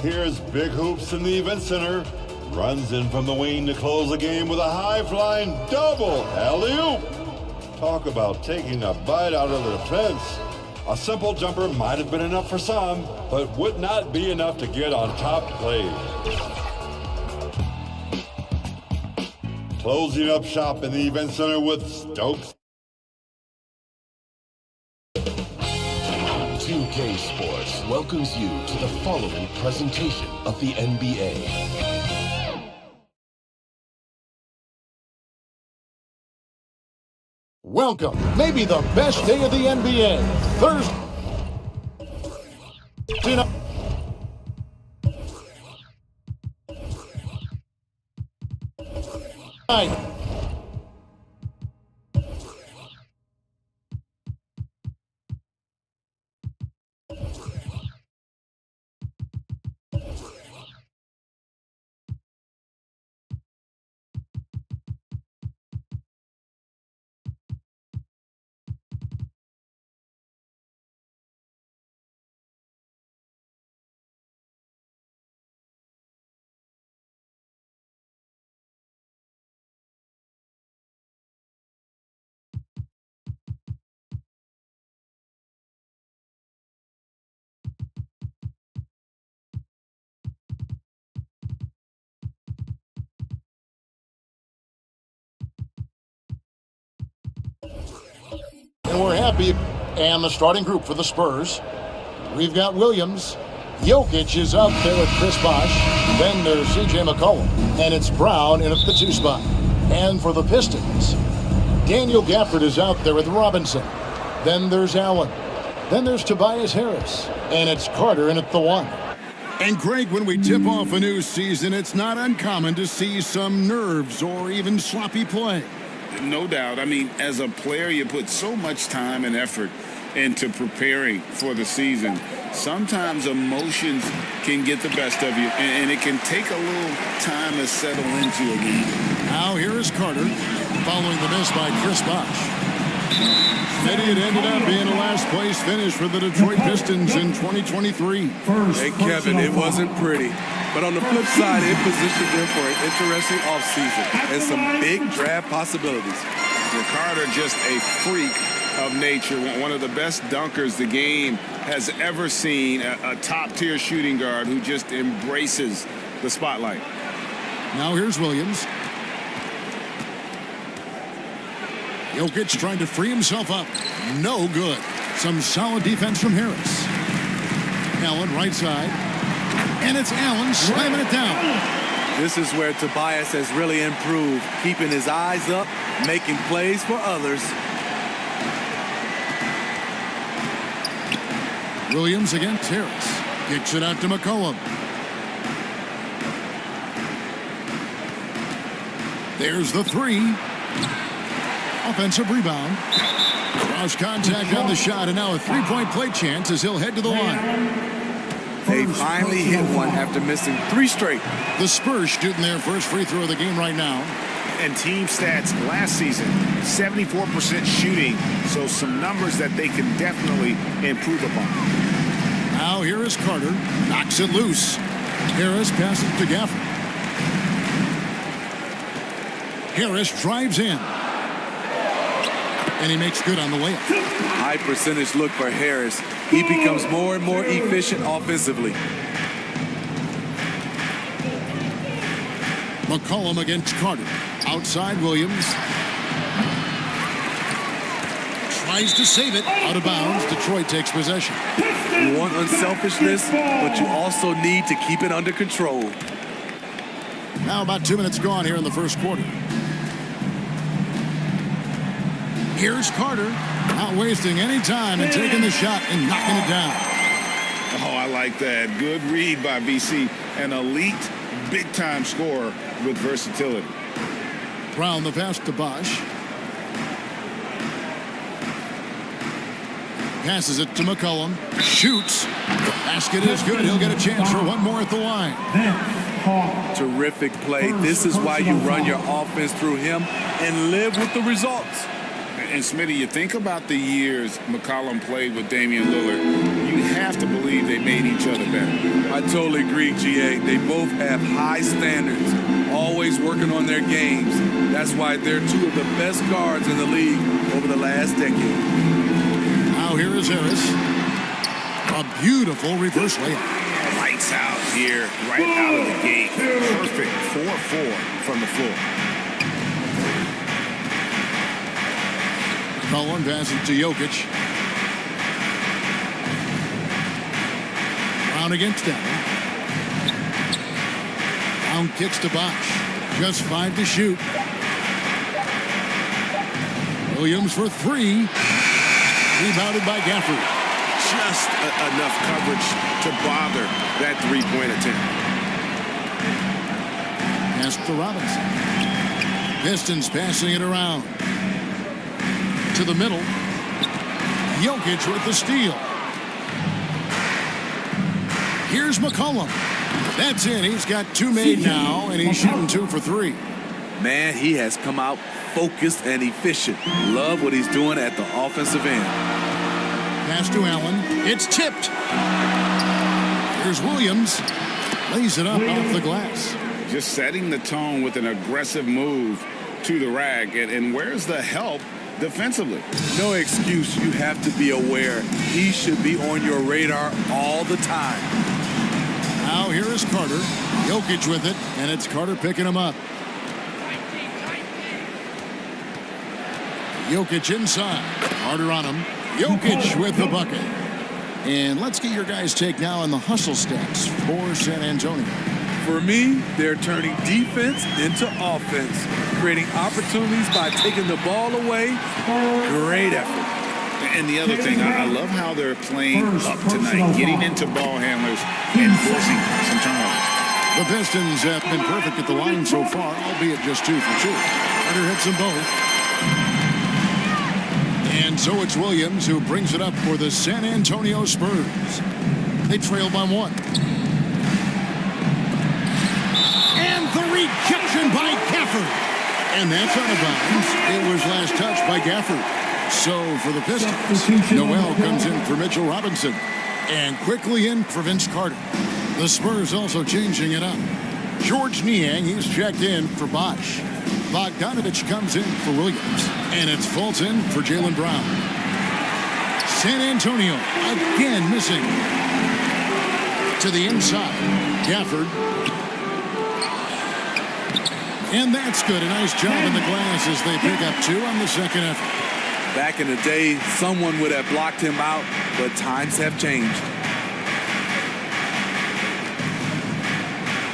Here's Big Hoops in the event center. Runs in from the wing to close the game with a high-flying double alley-oop. Talk about taking a bite out of the defense. A simple jumper might have been enough for some, but would not be enough to get on top plays. Closing up shop in the event center with Stokes. 2K Sports welcomes you to the following presentation of the NBA. Welcome, maybe the best day of the NBA, Thursday night. And we're happy. And the starting group for the Spurs. We've got Williams. Jokic is up there with Chris Bosh. Then there's C.J. McCollum. And it's Brown in at the 2 spot. And for the Pistons, Daniel Gafford is out there with Robinson. Then there's Allen. Then there's Tobias Harris. And it's Carter in at the 1. And Greg, when we tip off a new season, it's not uncommon to see some nerves or even sloppy play. No doubt. I mean, as a player, you put so much time and effort into preparing for the season. Sometimes emotions can get the best of you, and it can take a little time to settle into a game. Now here is Carter, following the miss by Chris Bosh. Smitty, it ended up being a last-place finish for the Detroit Pistons in 2023. Hey, Kevin, it wasn't pretty. But on the flip side, it positioned them for an interesting offseason and some big draft possibilities. Carter, just a freak of nature, one of the best dunkers the game has ever seen, a top-tier shooting guard who just embraces the spotlight. Now here's Williams. Jokic trying to free himself up. No good. Some solid defense from Harris. Allen right side. And it's Allen slamming it down. This is where Tobias has really improved, keeping his eyes up, making plays for others. Williams against Harris. Kicks it out to McCollum. There's the three. Offensive rebound. Cross contact on the shot, and now a three-point play chance as he'll head to the line. They finally hit one after missing 3 straight. The Spurs shooting their first free throw of the game right now. And team stats last season, 74% shooting, so some numbers that they can definitely improve upon. Now here is Carter. Knocks it loose. Harris passes to Gafford. Harris drives in. And he makes good on the layup. High percentage look for Harris. He becomes more and more efficient offensively. McCollum against Carter. Outside Williams. Tries to save it. Out of bounds. Detroit takes possession. You want unselfishness, but you also need to keep it under control. Now about 2 minutes gone here in the first quarter. Here's Carter, not wasting any time and taking the shot and knocking it down. Oh, I like that. Good read by VC. An elite, big-time scorer with versatility. Brown the pass to Bosh. Passes it to McCollum. Shoots. Basket is good. He'll get a chance for one more at the line. Terrific play. This is why you run your offense through him and live with the results. And Smitty, you think about the years McCollum played with Damian Lillard, you have to believe they made each other better. I totally agree, GA. They both have high standards, always working on their games. That's why they're two of the best guards in the league over the last decade. Now here is Harris. A beautiful reverse layup. Lights out here, right out of the gate. Perfect 4-4 from the floor. McCollum passes to Jokic. Brown against Allen. Brown kicks to Bosh. Just 5 to shoot. Williams for 3. Rebounded by Gafford. Just enough coverage to bother that three-point attempt. Pass to Robinson. Pistons passing it around. To the middle. Jokic with the steal. Here's McCollum. That's in. He's got 2 made now, and he's shooting 2 for 3. Man, he has come out focused and efficient. Love what he's doing at the offensive end. Pass to Allen. It's tipped. Here's Williams. Lays it up off the glass. Just setting the tone with an aggressive move to the rack. And where's the help defensively? No excuse. You have to be aware. He should be on your radar all the time. Now here is Carter. Jokic with it, and it's Carter picking him up. Jokic inside. Carter on him. Jokic with the bucket. And let's get your guys' take now on the hustle stats for San Antonio. For me, they're turning defense into offense, creating opportunities by taking the ball away. Great effort. And the other thing, I love how they're playing up tonight, getting into ball handlers and forcing some turnovers. The Pistons have been perfect at the line so far, albeit just 2 for 2. Carter hits them both. And so it's Williams who brings it up for the San Antonio Spurs. They trail by 1. And the rejection by Gafford. And that's out of bounds. It was last touched by Gafford. So for the Pistons, Noel comes in for Mitchell Robinson. And quickly in for Vince Carter. The Spurs also changing it up. George Niang, he's checked in for Bosch. Bogdanovich comes in for Williams. And it's Fulton for Jaylen Brown. San Antonio again missing. To the inside. Gafford. And that's good. A nice job in the glass as they pick up 2 on the second effort. Back in the day, someone would have blocked him out, but times have changed.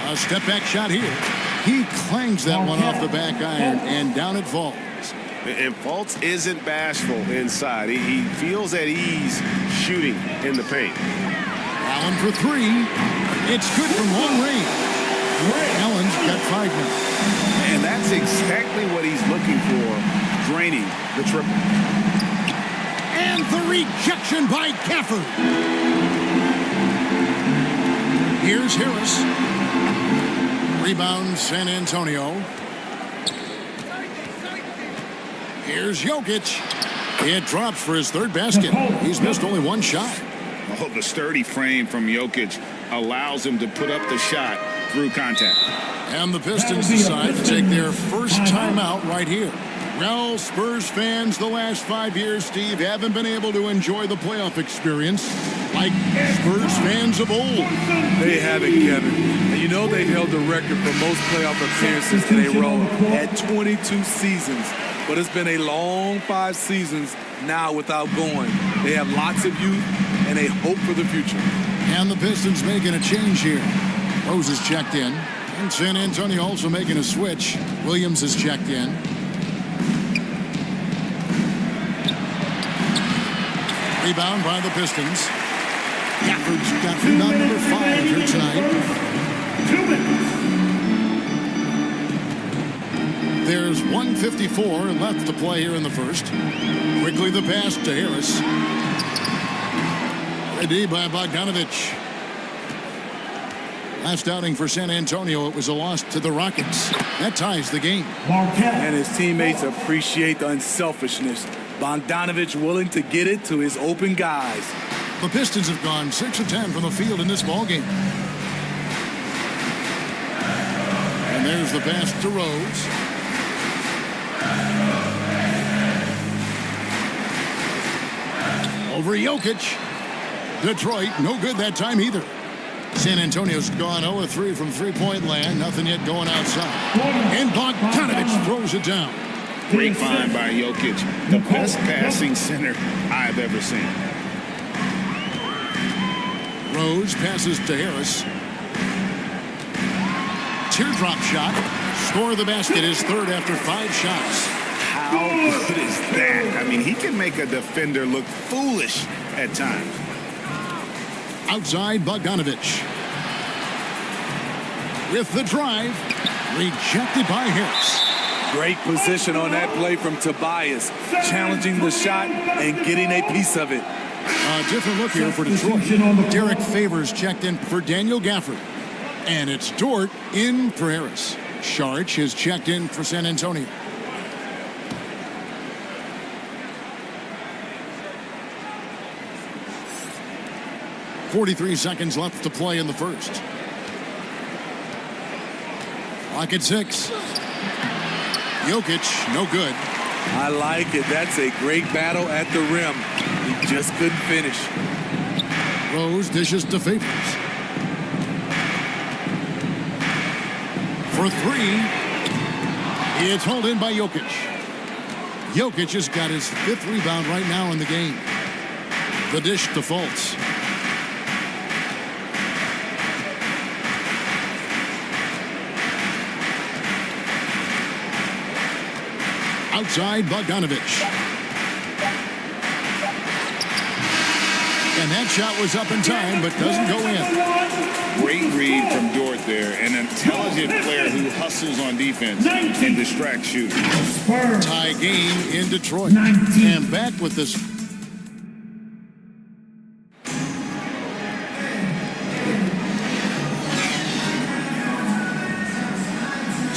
A step back shot here. He clangs that one off the back iron, and down it falls. And Fultz isn't bashful inside. He feels at ease shooting in the paint. Allen for 3. It's good from long range. Allen's got 5 now. And that's exactly what he's looking for, draining the triple. And the rejection by Gafford. Here's Harris. Rebound San Antonio. Here's Jokic. It drops for his 3rd basket. He's missed only 1 shot. Oh, the sturdy frame from Jokic allows him to put up the shot through contact. And the Pistons decide to take their first timeout right here. Well, Spurs fans, the last 5 years, Steve, haven't been able to enjoy the playoff experience like Spurs fans of old. They haven't, Kevin. And you know they held the record for most playoff appearances in a row at 22 seasons. But it's been a long 5 seasons now without going. They have lots of youth and a hope for the future. And the Pistons making a change here. Rose is checked in. And San Antonio also making a switch. Williams is checked in. Rebound by the Pistons. Gafford's got rebound number 5 here tonight. 2 minutes. There's 1:54 left to play here in the first. Quickly the pass to Harris. Ready by Bogdanovich. Last outing for San Antonio, it was a loss to the Rockets. That ties the game. And his teammates appreciate the unselfishness. Bogdanovich willing to get it to his open guys. The Pistons have gone 6 of 10 from the field in this ballgame. And there's the pass to Rose. Over Jokic. Detroit, no good that time either. San Antonio's gone 0 of 3 from three-point land. Nothing yet going outside. And Bogdanovich throws it down. Great find by Jokic. The best passing center I've ever seen. Rose passes to Harris. Teardrop shot. Score the basket, his 3rd after 5 shots. How good is that? I mean, he can make a defender look foolish at times. Outside Bogdanovich. With the drive. Rejected by Harris. Great position on that play from Tobias. Challenging the shot and getting a piece of it. A different look here for Detroit. Derek Favors checked in for Daniel Gafford. And it's Dort in for Harris. Sharch is checked in for San Antonio. .43 seconds left to play in the first. Clock at 6. Jokic, no good. I like it. That's a great battle at the rim. He just couldn't finish. Rose dishes to Favors. For 3. It's hauled in by Jokic. Jokic has got his 5th rebound right now in the game. The dish to Fultz. Outside Bogdanovich. And that shot was up in time, but doesn't go in. Great read from Dort there. An intelligent player who hustles on defense and distracts shooters. Tie game in Detroit. And back with this.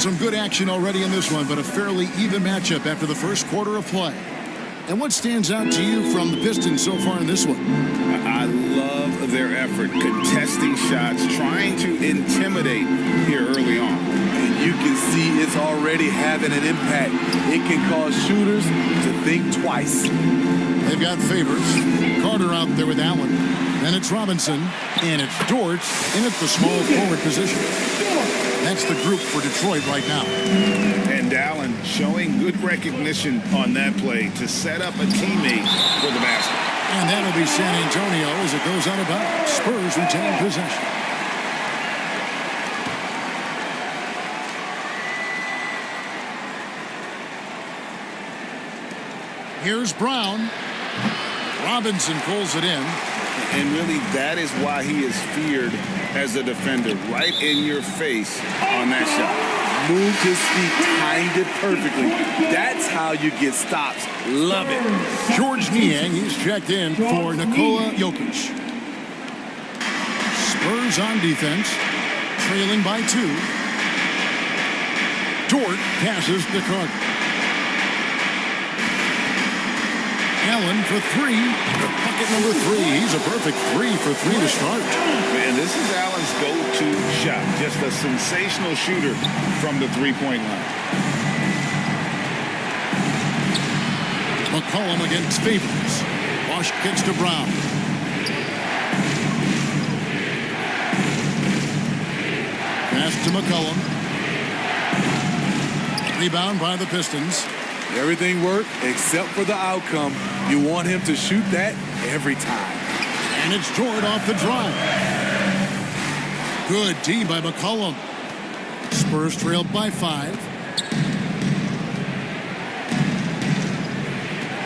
Some good action already in this one, but a fairly even matchup after the first quarter of play. And what stands out to you from the Pistons so far in this one? I love their effort, contesting shots, trying to intimidate here early on. And you can see it's already having an impact. It can cause shooters to think twice. They've got Favors. Carter out there with Allen. Then it's Robinson. And it's Dort in at the small forward position. That's the group for Detroit right now. And Allen showing good recognition on that play to set up a teammate for the basket. And that'll be San Antonio as it goes out of bounds. Spurs retain possession. Here's Brown. Robinson pulls it in. And really, that is why he is feared as a defender. Right in your face on that shot. Moved his feet, timed it perfectly. That's how you get stops. Love it. George Niang, he's checked in for Nikola Jokic. Spurs on defense, trailing by 2. Dort passes to Carter. Allen for 3. Bucket number 3. He's a perfect 3 for 3 to start. Man, this is Allen's go-to shot. Just a sensational shooter from the three-point line. McCollum against Favors. Bosch kicks to Brown. Pass to McCollum. Rebound by the Pistons. Everything worked except for the outcome. You want him to shoot that every time. And it's Dort off the drive. Good D by McCollum. Spurs trailed by 5.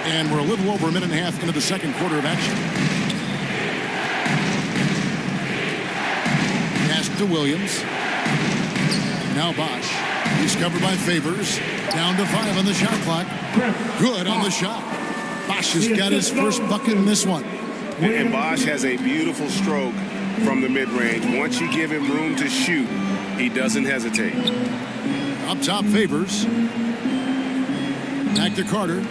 And we're a little over a minute and a half into the second quarter of action. Pass to Williams. Now Bosch. He's covered by Favors. Down to 5 on the shot clock. Good on the shot. Bosch has got his first bucket in this one. And Bosch has a beautiful stroke from the mid-range. Once you give him room to shoot, he doesn't hesitate. Up top, Favors. Back to Carter.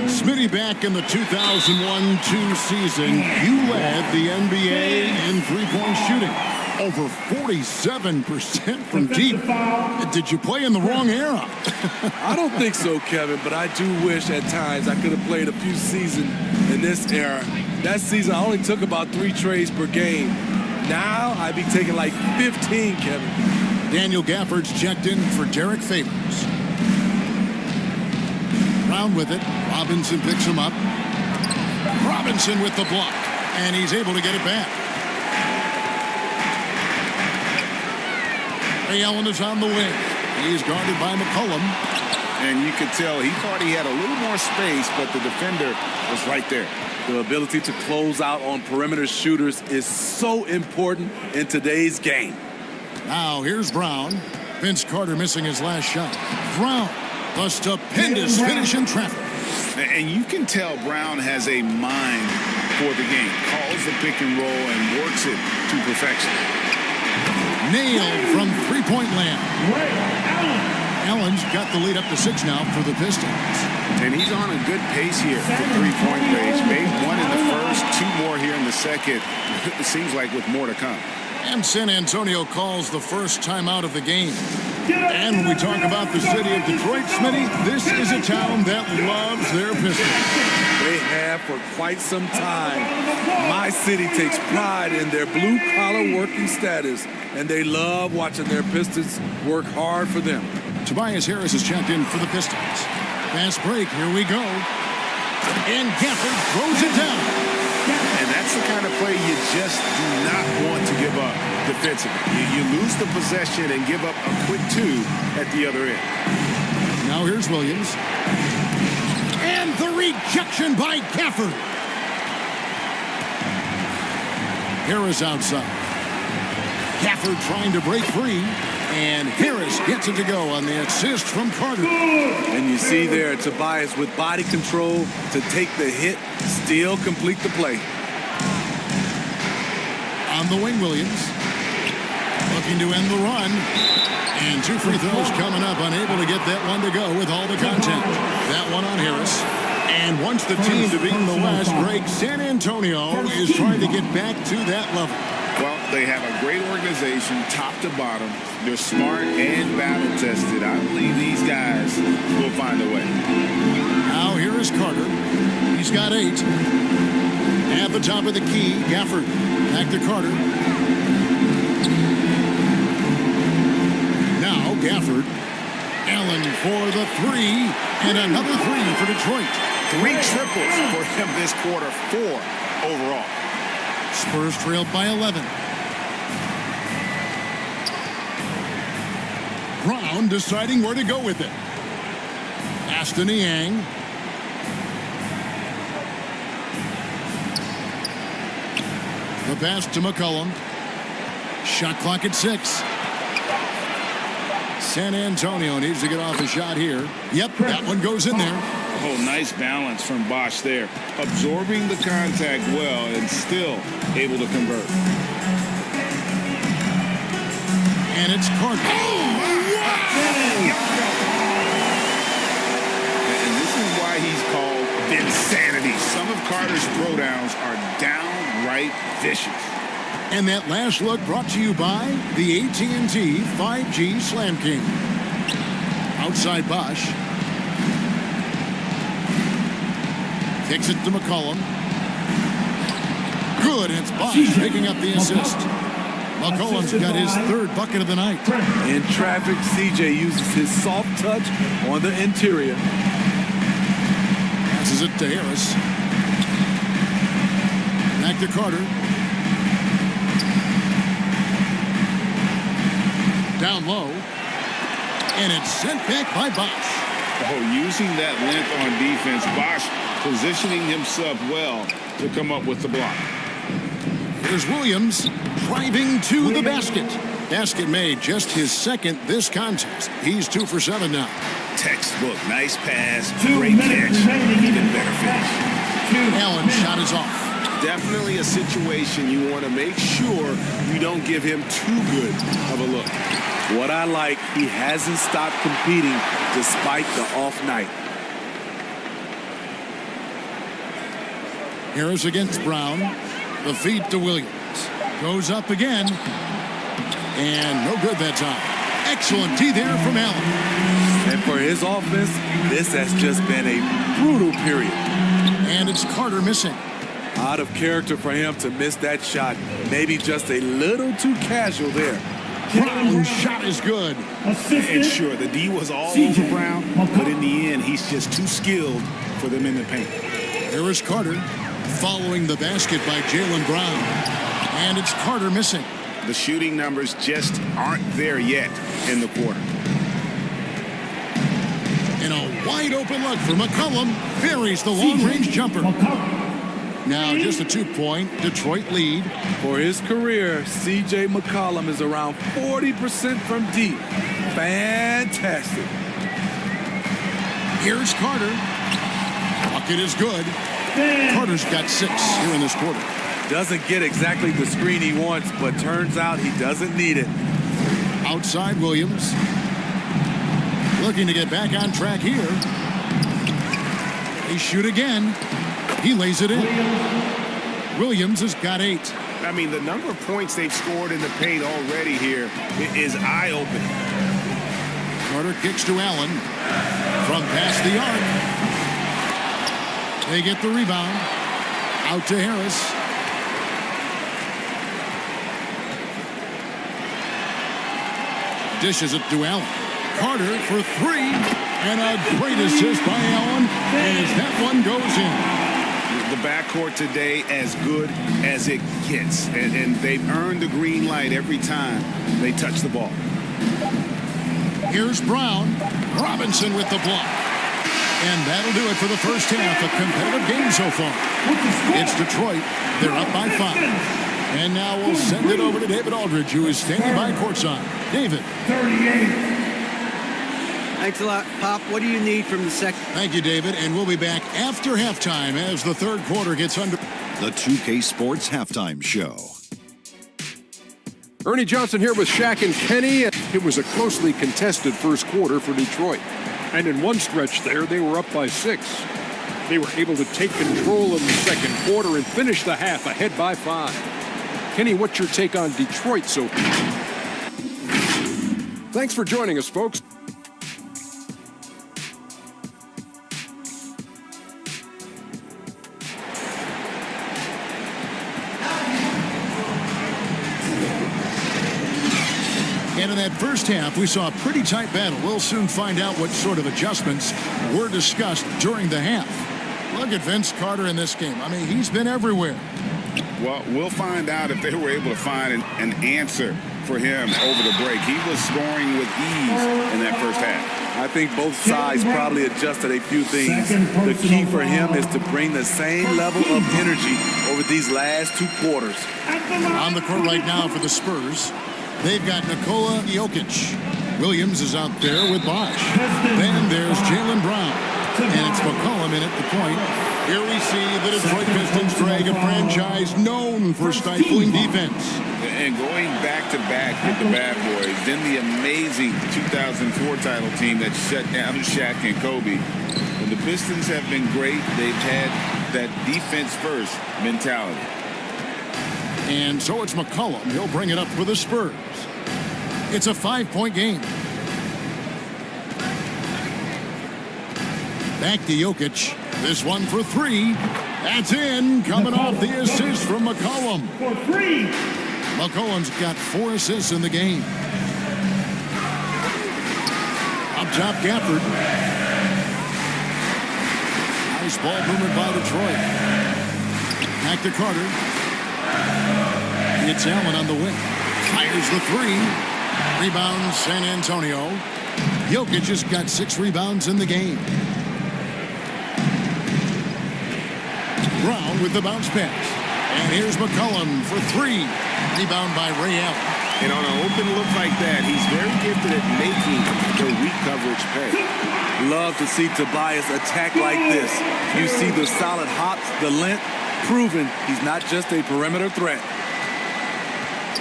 Smitty, back in the 2001-2 season, you led the NBA in three-point shooting. Over 47% from deep. Did you play in the wrong era? I don't think so, Kevin, but I do wish at times I could have played a few seasons in this era. That season, I only took about 3 trades per game. Now, I'd be taking like 15, Kevin. Daniel Gafford's checked in for Derek Favors. Brown with it. Robinson picks him up. Robinson with the block. And he's able to get it back. Ray Allen is on the wing. He's guarded by McCollum. And you could tell he thought he had a little more space, but the defender was right there. The ability to close out on perimeter shooters is so important in today's game. Now here's Brown. Vince Carter missing his last shot. Brown, the stupendous finish in traffic. And you can tell Brown has a mind for the game. Calls the pick and roll and works it to perfection. Nailed from three-point land. Allen's got the lead up to 6 now for the Pistons. And he's on a good pace here for three-point range. Made 1 in the first, 2 more here in the second. It seems like with more to come. And San Antonio calls the first timeout of the game. And when we talk about the city of Detroit, Smitty, this is a town that loves their Pistons. They have for quite some time. My city takes pride in their blue-collar working status, and they love watching their Pistons work hard for them. Tobias Harris is checked in for the Pistons. Fast break, here we go. And Gafford throws it down. And that's the kind of play you just do not want to give up defensively. You lose the possession and give up a quick 2 at the other end. Now here's Williams. And And the rejection by Gafford. Harris outside. Gafford trying to break free. And Harris gets it to go on the assist from Carter. And you see there Tobias with body control to take the hit, still complete the play. On the wing, Williams. Looking to end the run. And 2 free throws coming up. Unable to get that one to go with all the contact. That one on Harris. And once the team to beat in the West, Greg, San Antonio is trying to get back to that level. Well, they have a great organization, top to bottom. They're smart and battle-tested. I believe these guys will find a way. Now here is Carter. He's got 8. At the top of the key, Gafford. Back to Carter. Now Gafford. Allen for the 3. And another 3 for Detroit. 3 triples for him this quarter, 4 overall. Spurs trailed by 11. Brown deciding where to go with it. Pass to Niang. The pass to McCollum. Shot clock at 6. San Antonio needs to get off a shot here. Yep, that one goes in there. Oh, nice balance from Bosch there. Absorbing the contact well and still able to convert. And it's Carter. And this is why he's called Vinsanity. Some of Carter's throwdowns are downright vicious. And that last look brought to you by the AT&T 5G Slam King. Outside Bosch. Kicks it to McCollum. Good, and it's Bosch picking up the assist. McCollum's got his 3rd bucket of the night. In traffic, CJ uses his soft touch on the interior. Passes it to Harris. Back to Carter. Down low. And it's sent back by Bosch. Oh, using that length on defense, Bosch positioning himself well to come up with the block. Here's Williams driving to the basket. Basket made, just his 2nd this contest. He's 2 for 7 now. Textbook, nice pass, 2 great minutes catch, remaining. even better finish. Allen's shot is off. Definitely a situation you want to make sure you don't give him too good of a look. What I like, he hasn't stopped competing despite the off night. Harris against Brown. The feed to Williams. Goes up again. And no good that time. Excellent D there from Allen. And for his offense, this has just been a brutal period. And it's Carter missing. Out of character for him to miss that shot. Maybe just a little too casual there. Brown's shot is good. And sure, the D was all over Brown, but in the end, he's just too skilled for them in the paint. Here is Carter following the basket by Jaylen Brown. And it's Carter missing. The shooting numbers just aren't there yet in the quarter. And a wide open look for McCollum. Buries the long-range jumper. Now just a 2-point Detroit lead. For his career, CJ McCollum is around 40% from deep. Fantastic. Here's Carter. Bucket is good. Carter's got 6 here in this quarter. Doesn't get exactly the screen he wants, but turns out he doesn't need it. Outside Williams. Looking to get back on track here. They shoot again. He lays it in. Williams has got 8. I mean, the number of points they've scored in the paint already here is eye-opening. Carter kicks to Allen from past the arc. They get the rebound. Out to Harris. Dishes it to Allen. Carter for 3. And a great assist by Allen as that one goes in. The backcourt today as good as it gets. And they've earned the green light every time they touch the ball. Here's Brown. Robinson with the block. And that'll do it for the first half. A competitive game so far. It's Detroit. They're up by 5. And now we'll send it over to David Aldridge, who is standing by courtside. David. 38. Thanks a lot, Pop. What do you need from the second? Thank you, David. And we'll be back after halftime as the third quarter gets under. The 2K Sports Halftime Show. Ernie Johnson here with Shaq and Kenny. It was a closely contested first quarter for Detroit. And in one stretch there, they were up by 6. They were able to take control of the second quarter and finish the half ahead by 5. Kenny, what's your take on Detroit so far? Thanks for joining us, folks. And in that first half, we saw a pretty tight battle. We'll soon find out what sort of adjustments were discussed during the half. Look at Vince Carter in this game. I mean, he's been everywhere. Well, we'll find out if they were able to find an answer for him over the break. He was scoring with ease in that first half. I think both sides probably adjusted a few things. The key for him is to bring the same level of energy over these last 2 quarters. On the court right now for the Spurs, they've got Nikola Jokic. Williams is out there with Bosh. Then there's Jaylen Brown. And it's McCollum in at the point. Here we see the Detroit Pistons drag a franchise known for stifling defense. And going back-to-back with the bad boys, then the amazing 2004 title team that shut down Shaq and Kobe. When the Pistons have been great, they've had that defense-first mentality. And so it's McCollum. He'll bring it up for the Spurs. It's a 5-point game. Back to Jokic. This one for 3. That's in. Coming off the assist from McCollum. For 3. McCollum's got 4 assists in the game. Up top, Gafford. Nice ball movement by Detroit. Back to Carter. It's Allen on the wing. Fires the 3. Rebound, San Antonio. Jokic just got 6 rebounds in the game. Brown with the bounce pass. And here's McCollum for 3. Rebound by Ray Allen. And on an open look like that, he's very gifted at making the weak coverage pay. Love to see Tobias attack like this. You see the solid hops, the length, proving he's not just a perimeter threat.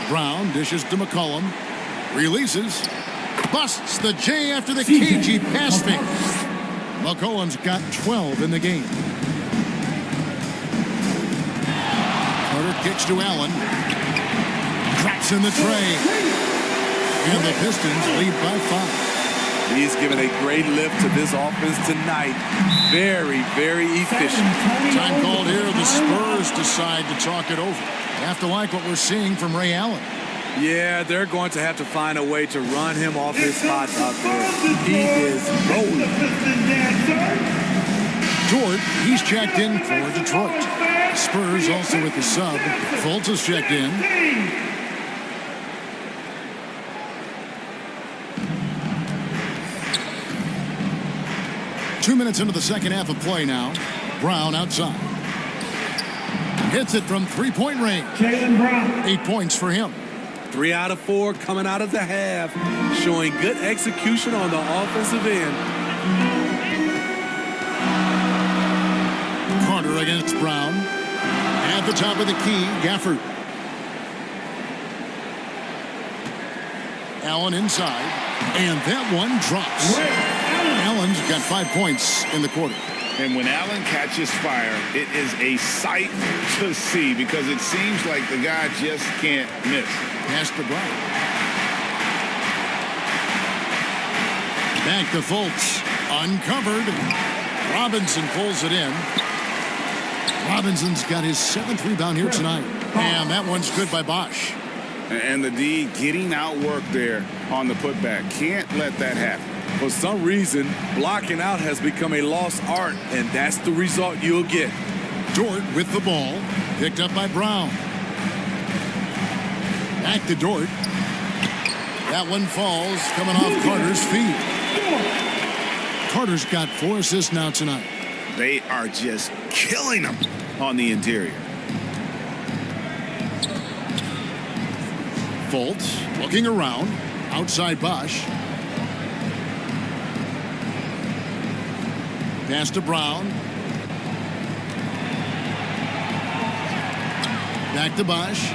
Brown dishes to McCollum. Releases. Busts the J after the cagey pass fake. McCollum's got 12 in the game. Carter kicks to Allen. Drops in the tray. And the Pistons lead by 5. He's given a great lift to this offense tonight. Very, very efficient. Time called here. The Spurs decide to talk it over. You have to like what we're seeing from Ray Allen. Yeah, they're going to have to find a way to run him off his spots out there. He is rolling. Dort, he's checked in for Detroit. Spurs also with the sub. Fultz is checked in. 2 minutes into the second half of play now. Brown outside. Hits it from three-point range. Jaylen Brown. 8 points for him. 3 out of 4 coming out of the half, showing good execution on the offensive end. Carter against Brown. At the top of the key, Gafford. Allen inside. And that one drops. Allen's got 5 points in the quarter. And when Allen catches fire, it is a sight to see because it seems like the guy just can't miss. Pass to Brown. Back to Fultz. Uncovered. Robinson pulls it in. Robinson's got his 7th rebound here tonight. And that one's good by Bosh. And the D getting outworked there on the putback. Can't let that happen. For some reason, blocking out has become a lost art, and that's the result you'll get. Dort with the ball. Picked up by Brown. Back to Dort. That one falls, coming off Carter's feet. Carter's got 4 assists now tonight. They are just killing them on the interior. Fultz looking around. Outside Bosch. Pass to Brown. Back to Bosch.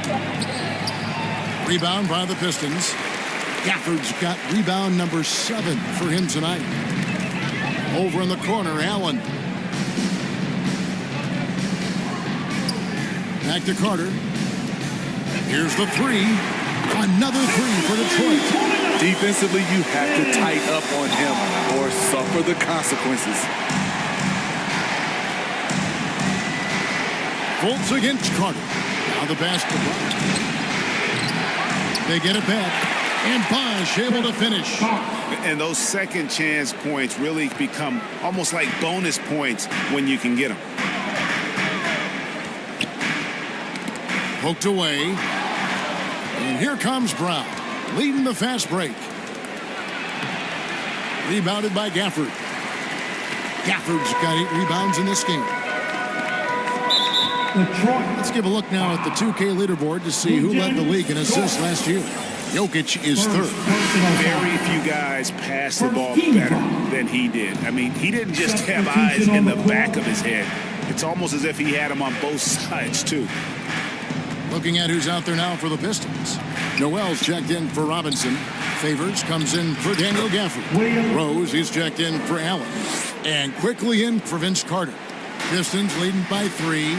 Rebound by the Pistons. Gafford's got rebound number 7 for him tonight. Over in the corner, Allen. Back to Carter. Here's the 3. Another 3 for Detroit. Defensively, you have to tighten up on him or suffer the consequences. Fultz against Carter. Now the basketball. They get it back. And Bosch able to finish. And those second chance points really become almost like bonus points when you can get them. Poked away. And here comes Brown, leading the fast break. Rebounded by Gafford. Gafford's got 8 rebounds in this game. Let's give a look now at the 2K leaderboard to see who led the league in assists last year. Jokic is 3rd. Very few guys pass the ball better than he did. I mean, he didn't just have eyes in the back of his head. It's almost as if he had them on both sides, too. Looking at who's out there now for the Pistons. Noel's checked in for Robinson. Favors comes in for Daniel Gafford. Rose is checked in for Allen. And quickly in for Vince Carter. Pistons leading by 3.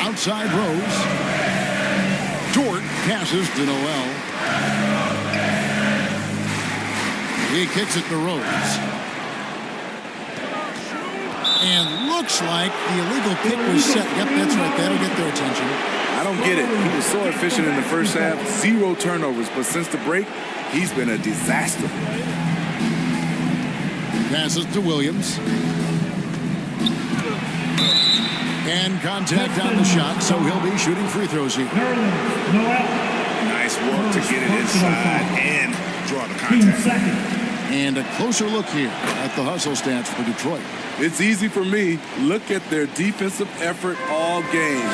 Outside Rose. Dort passes to Noel. He kicks it to Rose. And looks like the illegal kick was set. Yep, that's right. That'll get their attention. I don't get it. He was so efficient in the first half. 0 turnovers. But since the break, he's been a disaster. Passes to Williams. And contact on the shot, so he'll be shooting free throws here. Nice work to get it inside and draw the contact. And a closer look here at the hustle stats for Detroit. It's easy for me. Look at their defensive effort all game.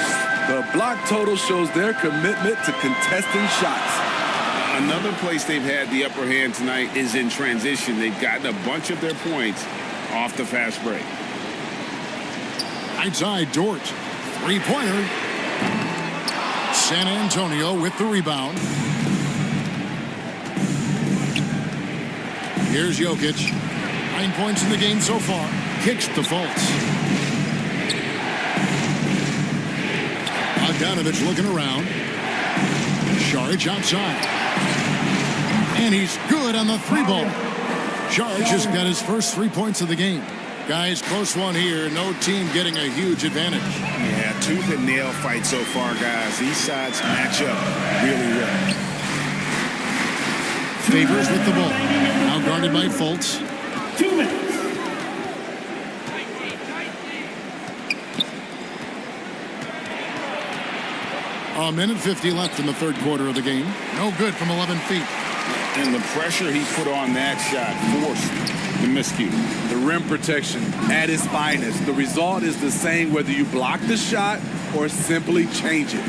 The block total shows their commitment to contesting shots. Another place they've had the upper hand tonight is in transition. They've gotten a bunch of their points off the fast break. Outside Dort. 3-pointer. San Antonio with the rebound. Here's Jokic. 9 points in the game so far. Kicks to Fultz. Bogdanovich looking around. Saric outside. And he's good on the 3-ball. Saric has got his first 3 points of the game. Guys, close one here. No team getting a huge advantage. Yeah, tooth and nail fight so far, guys. These sides match up really well. Favors with the ball. Now guarded by Fultz. 2 minutes. A minute 50 left in the 3rd quarter of the game. No good from 11 feet. And the pressure he put on that shot forced the miscue. The rim protection at its finest. The result is the same whether you block the shot or simply change it.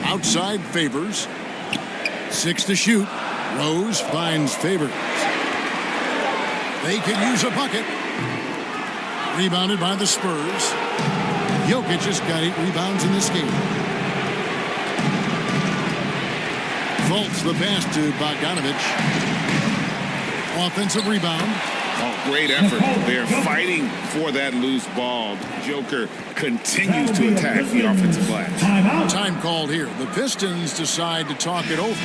Outside Favors. 6 to shoot. Rose finds Favors. They could use a bucket. Rebounded by the Spurs. Jokic has got 8 rebounds in this game. Fultz the pass to Bogdanovich. Offensive rebound. Oh, great effort. They're fighting for that loose ball. Joker continues to attack the offensive glass. Time called here. The Pistons decide to talk it over.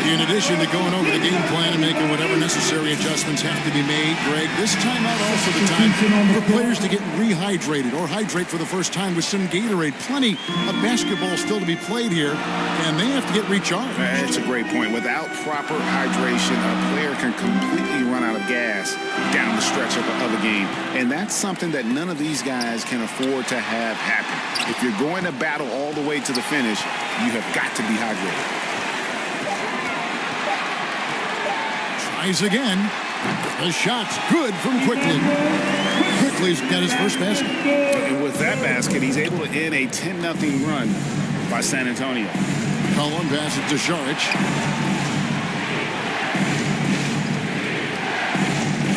In addition to going over the game plan and making whatever necessary adjustments have to be made, Greg, this timeout also the time for players to get rehydrated or hydrate for the first time with some Gatorade. Plenty of basketball still to be played here, and they have to get recharged. That's a great point. Without proper hydration, a player can completely run out of gas down the stretch of a game. And that's something that none of these guys can afford to have happen. If you're going to battle all the way to the finish, you have got to be hydrated. Tries again. The shot's good from Quickly. Quickly's got his first basket. And with that basket, he's able to end a 10-0 run by San Antonio. Cullen passes to Šarić.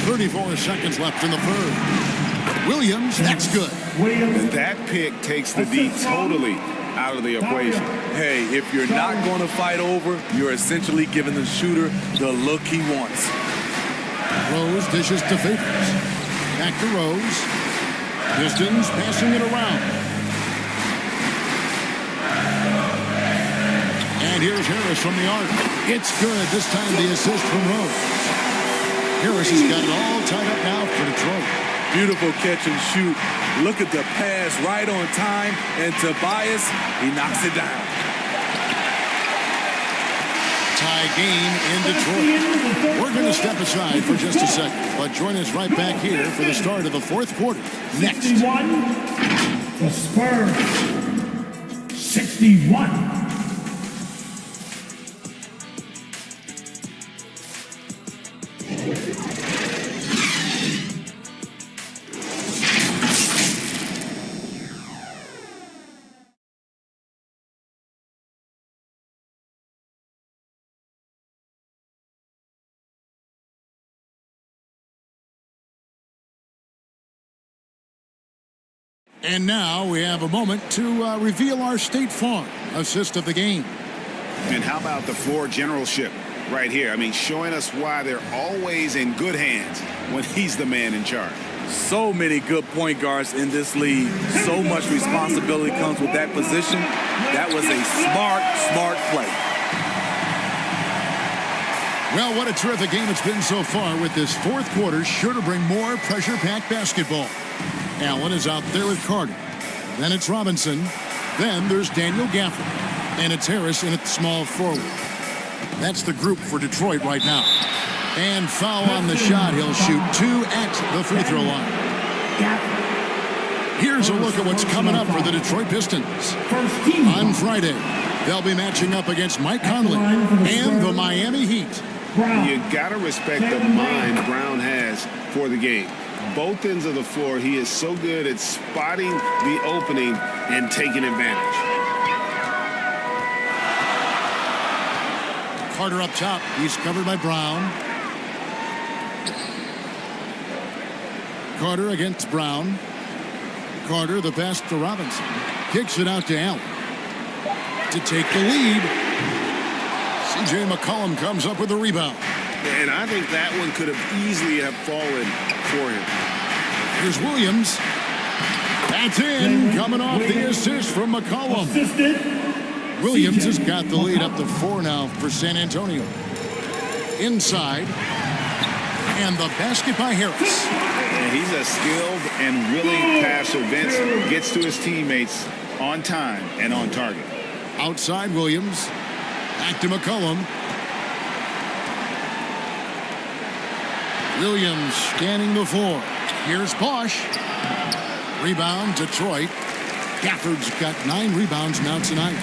34 seconds left in the third. Williams, that's good. And that pick takes the D totally out of the equation. Hey, if you're not going to fight over, you're essentially giving the shooter the look he wants. Rose dishes to Favors. Back to Rose. Pistons passing it around. And here's Harris from the arc. It's good. This time the assist from Rose. Harris has got it all tied up now for Detroit. Beautiful catch and shoot. Look at the pass right on time. And Tobias, he knocks it down. Tie game in Detroit. We're going to step aside for just a second, but join us right back here for the start of the fourth quarter. Next. 61. The Spurs. 61. And now we have a moment to reveal our State Farm assist of the game. And how about the floor generalship right here? I mean, showing us why they're always in good hands when he's the man in charge. So many good point guards in this league. So much responsibility comes with that position. That was a smart play. Well, what a terrific game it's been so far, with this fourth quarter sure to bring more pressure-packed basketball. Allen is out there with Carter. Then it's Robinson. Then there's Daniel Gafford. And it's Harris in at the small forward. That's the group for Detroit right now. And foul on the shot. He'll shoot 2 at the free throw line. Here's a look at what's coming up for the Detroit Pistons. On Friday, they'll be matching up against Mike Conley and the Miami Heat. You got to respect the mind Brown has for the game. Both ends of the floor, he is so good at spotting the opening and taking advantage. Carter up top. He's covered by Brown. Carter against Brown. Carter, the pass to Robinson. Kicks it out to Allen. To take the lead. C.J. McCollum comes up with the rebound. And I think that one could have easily have fallen for him. Here's Williams. That's in. Coming off the assist from McCollum. Williams has got the lead up to 4 now for San Antonio. Inside. And the basket by Harris. And he's a skilled and willing passer. Vince gets to his teammates on time and on target. Outside Williams. Back to McCollum. Williams scanning the floor. Here's Bosch. Rebound, Detroit. Gafford's got 9 rebounds now tonight.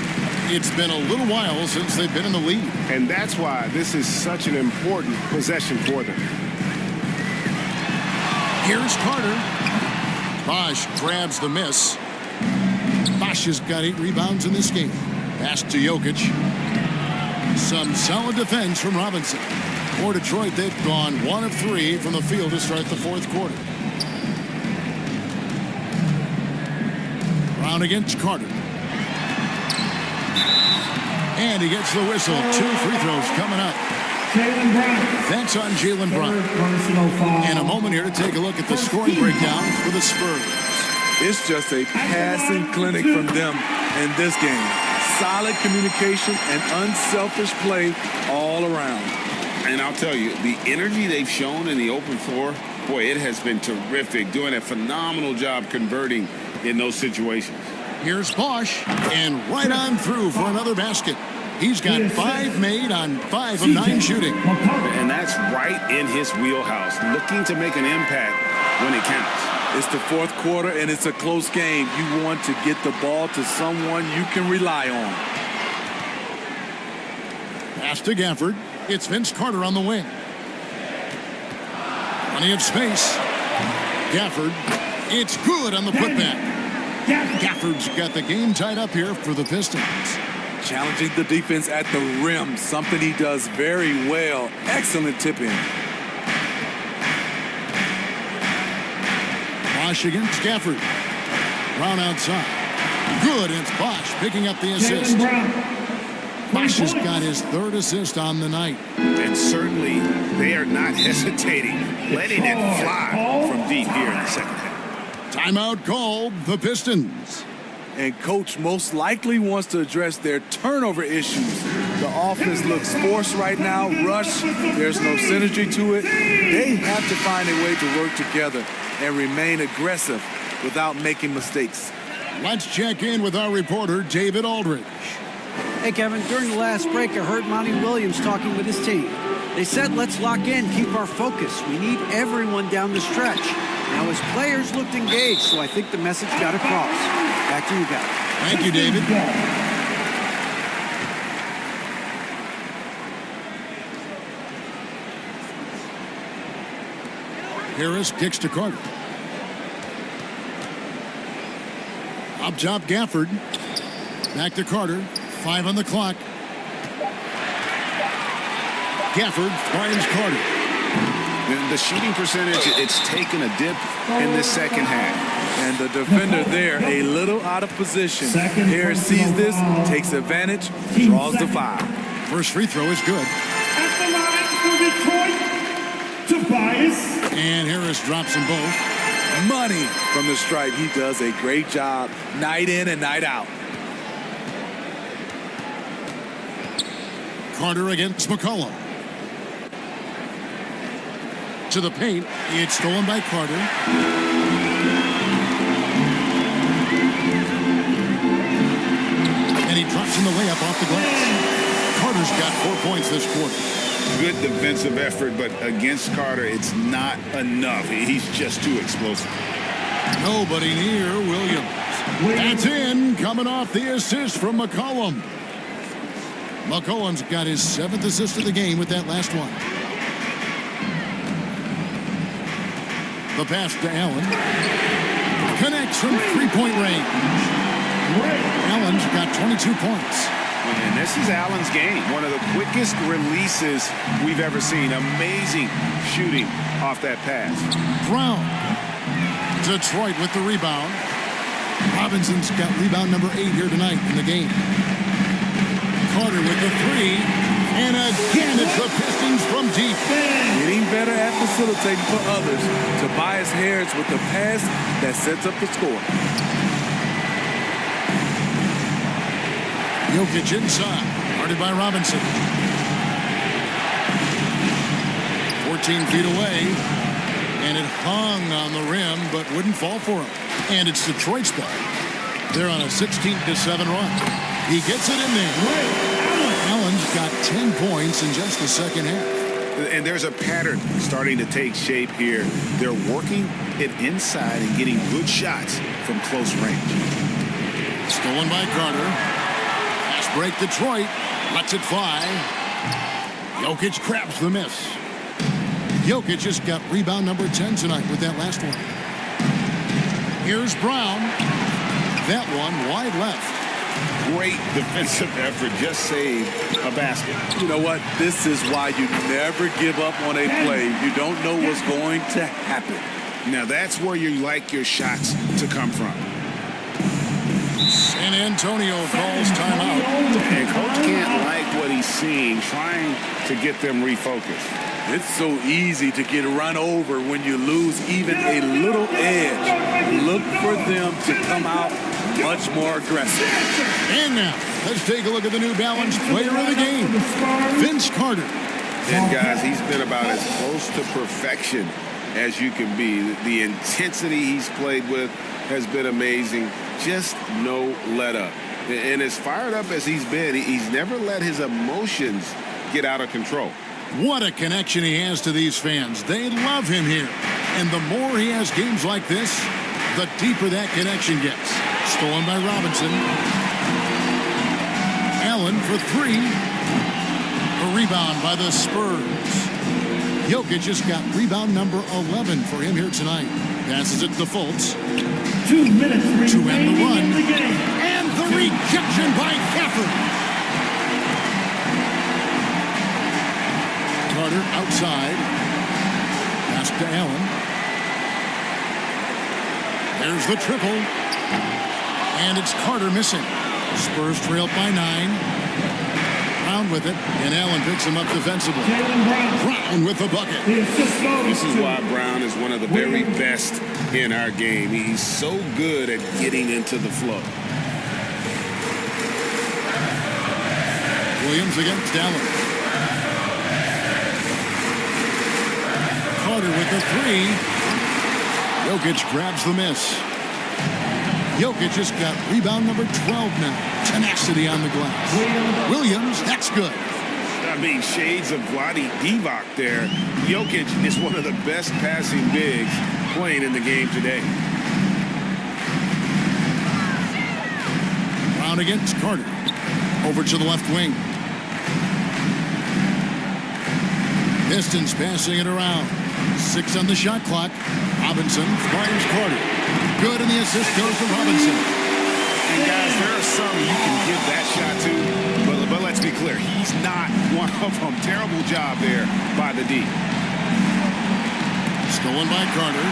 It's been a little while since they've been in the lead. And that's why this is such an important possession for them. Here's Carter. Bosch grabs the miss. Bosch has got 8 rebounds in this game. Pass to Jokic. Some solid defense from Robinson. For Detroit, they've gone 1 of 3 from the field to start the fourth quarter. Brown against Carter. And he gets the whistle. 2 free throws coming up. That's on Jaylen Brown. And a moment here to take a look at the scoring breakdown for the Spurs. It's just a passing clinic from them in this game. Solid communication and unselfish play all around. And I'll tell you, the energy they've shown in the open floor, boy, it has been terrific. Doing a phenomenal job converting in those situations. Here's Bosch, and right on through for another basket. He's got 5 made on 5 of 9 shooting. And that's right in his wheelhouse, looking to make an impact when it counts. It's the fourth quarter, and it's a close game. You want to get the ball to someone you can rely on. Pass to Gafford. It's Vince Carter on the wing. Plenty of space. Gafford. It's good on the putback. Gafford's got the game tied up here for the Pistons. Challenging the defense at the rim, something he does very well. Excellent tip-in. Bosch against Gafford. Brown outside. Good, and it's Bosch picking up the assist. Bosch has got his third assist on the night. And certainly they are not hesitating, letting it fly from deep here in the second half. Timeout called, the Pistons. And coach most likely wants to address their turnover issues. The offense looks forced right now, rush, there's no synergy to it. They have to find a way to work together and remain aggressive without making mistakes. Let's check in with our reporter, David Aldridge. Hey, Kevin, during the last break, I heard Monty Williams talking with his team. They said, let's lock in, keep our focus. We need everyone down the stretch. Now, his players looked engaged, so I think the message got across. Back to you guys. Thank you, David. Harris kicks to Carter. Up top, Gafford. Back to Carter. 5 on the clock. Gafford finds Carter. The shooting percentage, it's taken a dip in this second half. And the defender there, a little out of position. Harris sees this, takes advantage, draws the foul. First free throw is good. At the line for Detroit, Tobias. And Harris drops them both. Money from the stripe. He does a great job night in and night out. Carter against McCollum. To the paint. It's stolen by Carter. And he drops in the layup off the glass. Carter's got 4 points this quarter. Good defensive effort, but against Carter, it's not enough. He's just too explosive. Nobody near Williams. That's in, coming off the assist from McCollum. McCollum's got his 7th assist of the game with that last one. The pass to Allen. Connects from three-point range. Allen's got 22 points. And this is Allen's game. One of the quickest releases we've ever seen. Amazing shooting off that pass. Brown. Detroit with the rebound. Robinson's got rebound number 8 here tonight in the game. Carter with the 3. And again, it's the Pistons from deep. Getting better at facilitating for others. Tobias Harris with the pass that sets up the score. Jokic inside, guarded by Robinson. 14 feet away, and it hung on the rim, but wouldn't fall for him. And it's Detroit's ball. They're on a 16-7 run. He gets it in there. Allen's got 10 points in just the second half. And there's a pattern starting to take shape here. They're working it inside and getting good shots from close range. Stolen by Carter. Fast break Detroit. Lets it fly. Jokic grabs the miss. Jokic just got rebound number 10 tonight with that last one. Here's Brown. That one wide left. Great defensive effort. Just saved a basket. You know what? This is why you never give up on a play. You don't know what's going to happen. Now that's where you like your shots to come from. San Antonio calls timeout. And coach can't like what he's seeing, trying to get them refocused. It's so easy to get run over when you lose even a little edge. Look for them to come out much more aggressive. And now, let's take a look at the New Balance player of the game, Vince Carter. And guys, he's been about as close to perfection as you can be. The intensity he's played with has been amazing. Just no let up. And as fired up as he's been, he's never let his emotions get out of control. What a connection he has to these fans. They love him here. And the more he has games like this, the deeper that connection gets. Stolen by Robinson. Allen for 3. A rebound by the Spurs. Jokic just got rebound number 11 for him here tonight. Passes it to Fultz. 2 minutes To end the remaining run. in the game. And the rejection by Gafford. Carter outside. Pass to Allen. There's the triple. And it's Carter missing. Spurs trailed by 9. Brown with it, and Allen picks him up defensively. Brown with the bucket. This is why Brown is one of the very best in our game. He's so good at getting into the flow. Williams against Allen. Carter with the 3. Jokic grabs the miss. Jokic just got rebound number 12 now. Tenacity on the glass. Williams, that's good. I mean, shades of Vlade Divac there. Jokic is one of the best passing bigs playing in the game today. Brown against Carter. Over to the left wing. Pistons passing it around. 6 on the shot clock. Robinson finds Carter. Good, and the assist goes to Robinson. And guys, there are some you can give that shot to, but let's be clear, he's not one of them. Terrible job there by the D. Stolen by Carter.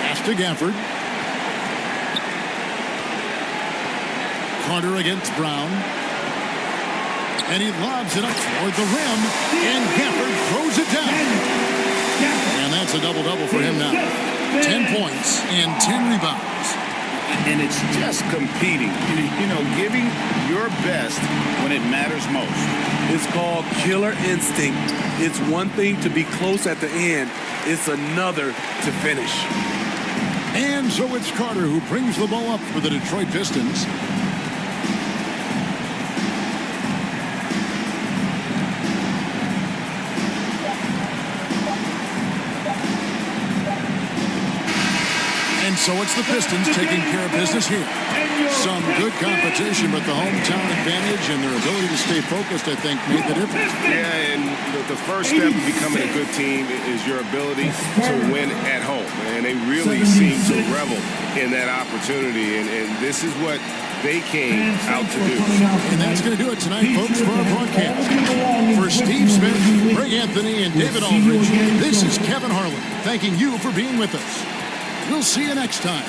Pass to Gafford. Carter against Brown. And he lobs it up toward the rim. And Gafford throws it down. And that's a double-double for him now. 10 points and 10 rebounds. And it's just competing. You know, giving your best when it matters most. It's called killer instinct. It's one thing to be close at the end. It's another to finish. And so it's Carter who brings the ball up for the Detroit Pistons. And so it's the Pistons taking care of business here. Some good competition, but the hometown advantage and their ability to stay focused, I think, made the difference. Yeah, and the first step of becoming a good team is your ability to win at home. And they really seem to revel in that opportunity. And this is what they came out to do. And that's going to do it tonight, folks, for our broadcast. For Steve Smith, Ray Anthony, and David Aldridge, this is Kevin Harlan, thanking you for being with us. We'll see you next time.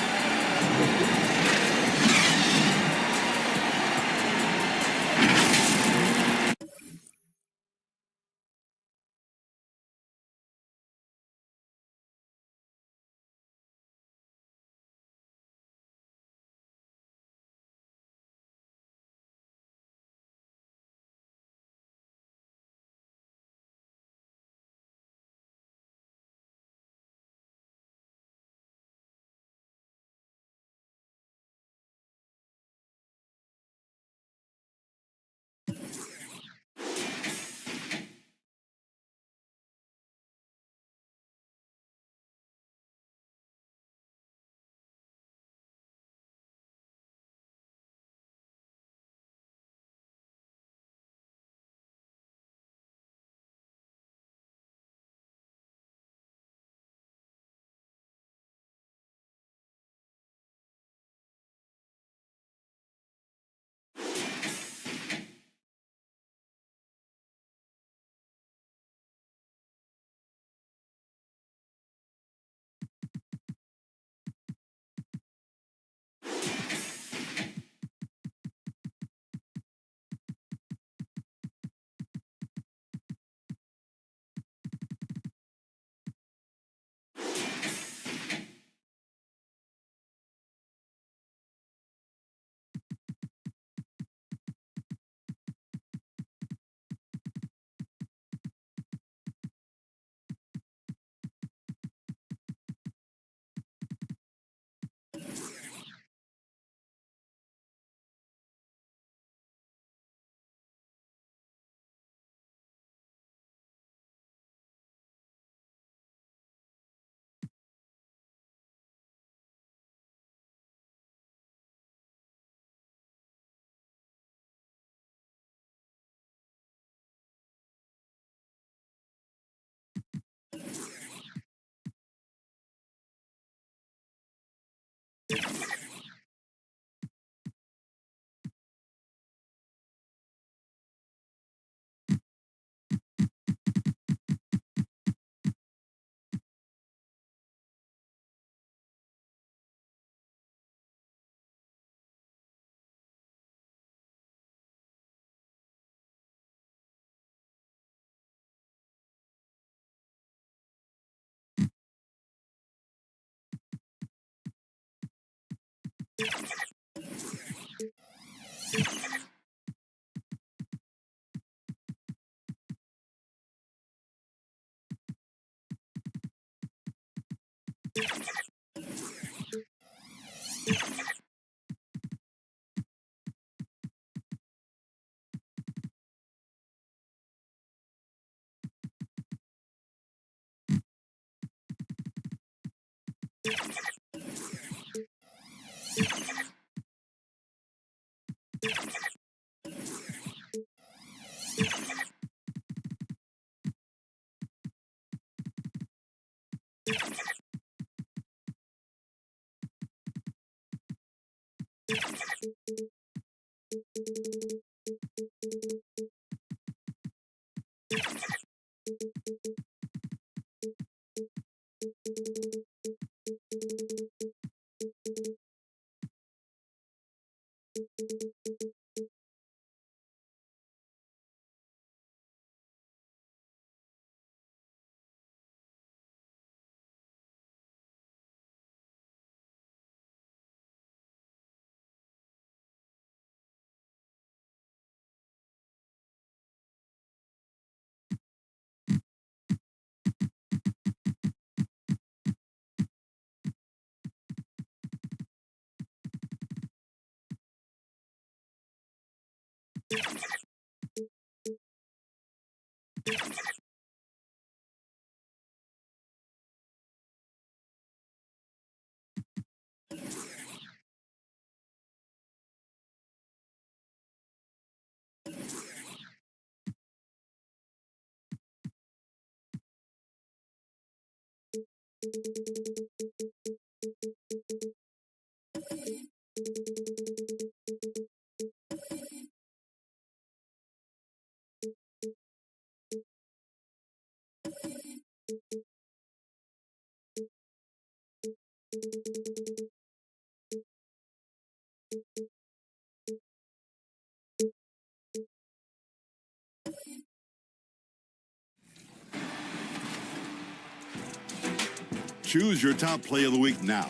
Choose your top play of the week now.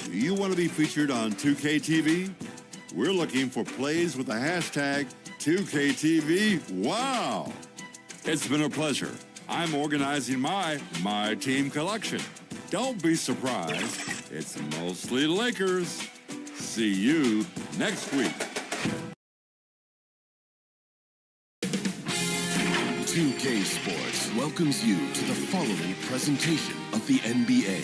Do you want to be featured on 2K TV? We're looking for plays with the hashtag 2KTV. Wow! It's been a pleasure. I'm organizing my team collection. Don't be surprised. It's mostly Lakers. See you next week. 2K Sports welcomes you to the following presentation of the NBA.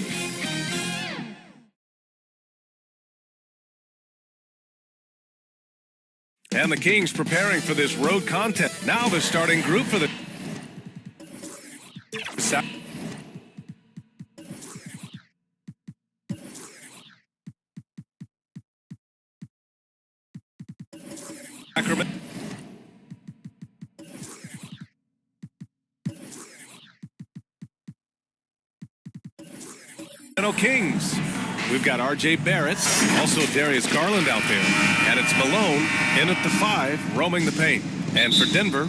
And the Kings preparing for this road contest. Now the starting group for the Sacramento Kings. We've got R.J. Barrett, also Darius Garland out there. And it's Malone in at the 5, roaming the paint. And for Denver,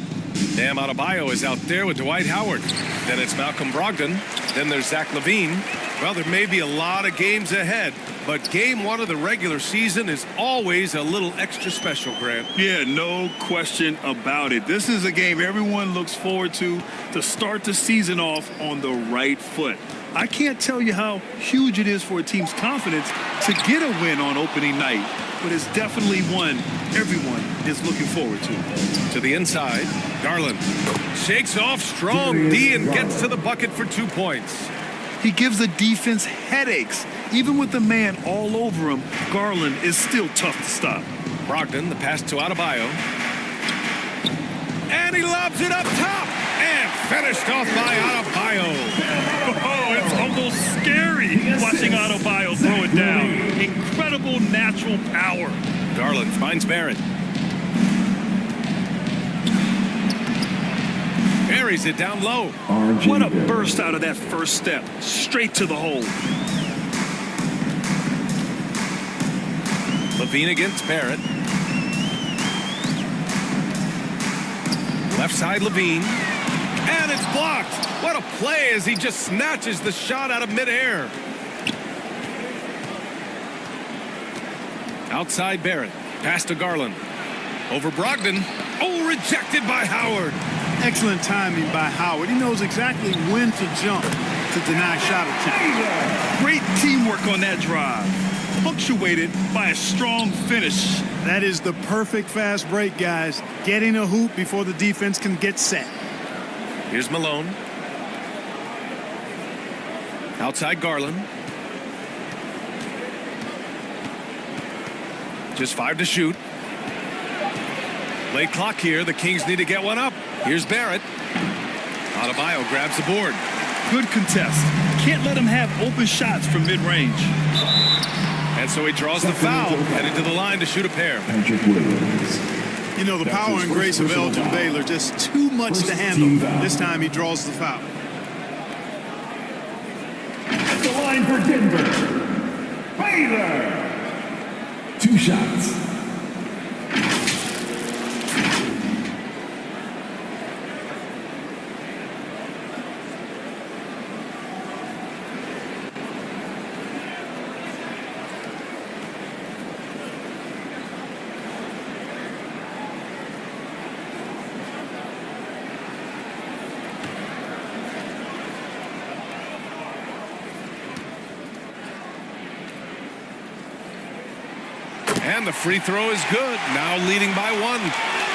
Bam Adebayo is out there with Dwight Howard. Then it's Malcolm Brogdon. Then there's Zach LaVine. Well, there may be a lot of games ahead, but game 1 of the regular season is always a little extra special, Grant. Yeah, no question about it. This is a game everyone looks forward to start the season off on the right foot. I can't tell you how huge it is for a team's confidence to get a win on opening night, but it's definitely one everyone is looking forward to. To the inside, Garland shakes off strong D and gets to the bucket for 2 points. He gives the defense headaches. Even with the man all over him, Garland is still tough to stop. Brogdon, the pass to Adebayo. And he lobs it up top. And finished off by Adebayo. Oh, it's almost scary watching Adebayo throw it down. Incredible natural power. Garland finds Barrett. Buries it down low. What a burst out of that first step. Straight to the hole. LaVine against Barrett. Left side LaVine. And it's blocked. What a play as he just snatches the shot out of midair. Outside Barrett. Pass to Garland. Over Brogdon. Oh, rejected by Howard. Excellent timing by Howard. He knows exactly when to jump to deny shot attempt. Great teamwork on that drive, punctuated by a strong finish. That is the perfect fast break, guys. Getting a hoop before the defense can get set. Here's Malone. Outside Garland. Just 5 to shoot. Late clock here. The Kings need to get one up. Here's Barrett. Adebayo grabs the board. Good contest. Can't let him have open shots from mid-range. And so he draws the foul. Headed to the line to shoot a pair. You know, the power and grace of Elgin Baylor, just too much to handle. This time he draws the foul. At the line for Denver, Baylor. 2 shots. And the free throw is good. Now leading by 1.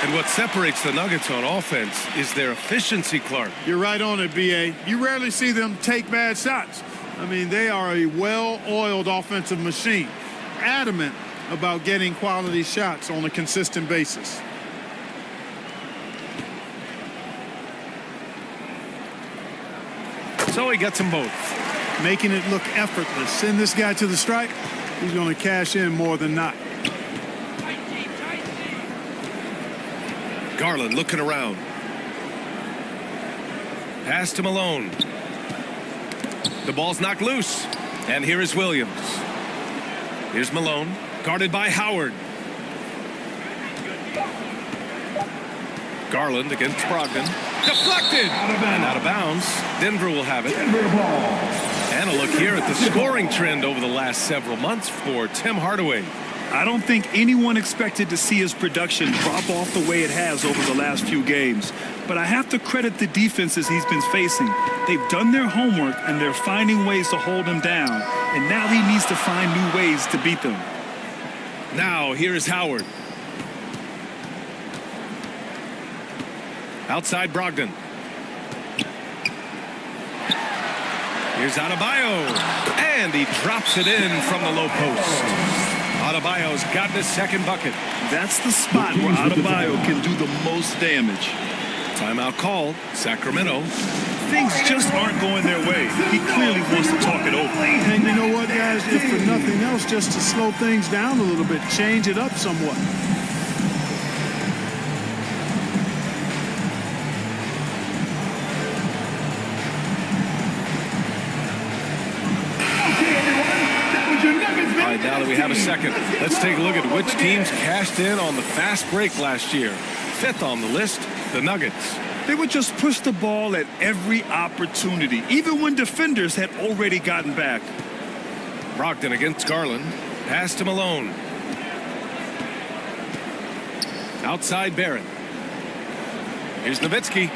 And what separates the Nuggets on offense is their efficiency, Clark. You're right on it, B.A. You rarely see them take bad shots. I mean, they are a well-oiled offensive machine. Adamant about getting quality shots on a consistent basis. So he gets them both. Making it look effortless. Send this guy to the stripe. He's going to cash in more than not. Garland looking around. Pass to Malone. The ball's knocked loose. And here is Williams. Here's Malone. Guarded by Howard. Garland against Brogdon. Deflected. And out of bounds. Denver will have it. Denver ball. And a look here at the scoring trend over the last several months for Tim Hardaway. I don't think anyone expected to see his production drop off the way it has over the last few games. But I have to credit the defenses he's been facing. They've done their homework, and they're finding ways to hold him down. And now he needs to find new ways to beat them. Now, here is Howard. Outside Brogdon. Here's Adebayo. And he drops it in from the low post. Adebayo's gotten his second bucket. That's the spot where Adebayo can do the most damage. Timeout called. Sacramento. Things just aren't going their way. He clearly wants to talk it over. And you know what, guys? If for nothing else, just to slow things down a little bit, change it up somewhat. All right, now that we have a second, let's take a look at which teams cashed in on the fast break last year. 5th on the list, the Nuggets. They would just push the ball at every opportunity, even when defenders had already gotten back. Brogdon against Garland. Pass to Malone. Outside Barrett. Here's Nowitzki.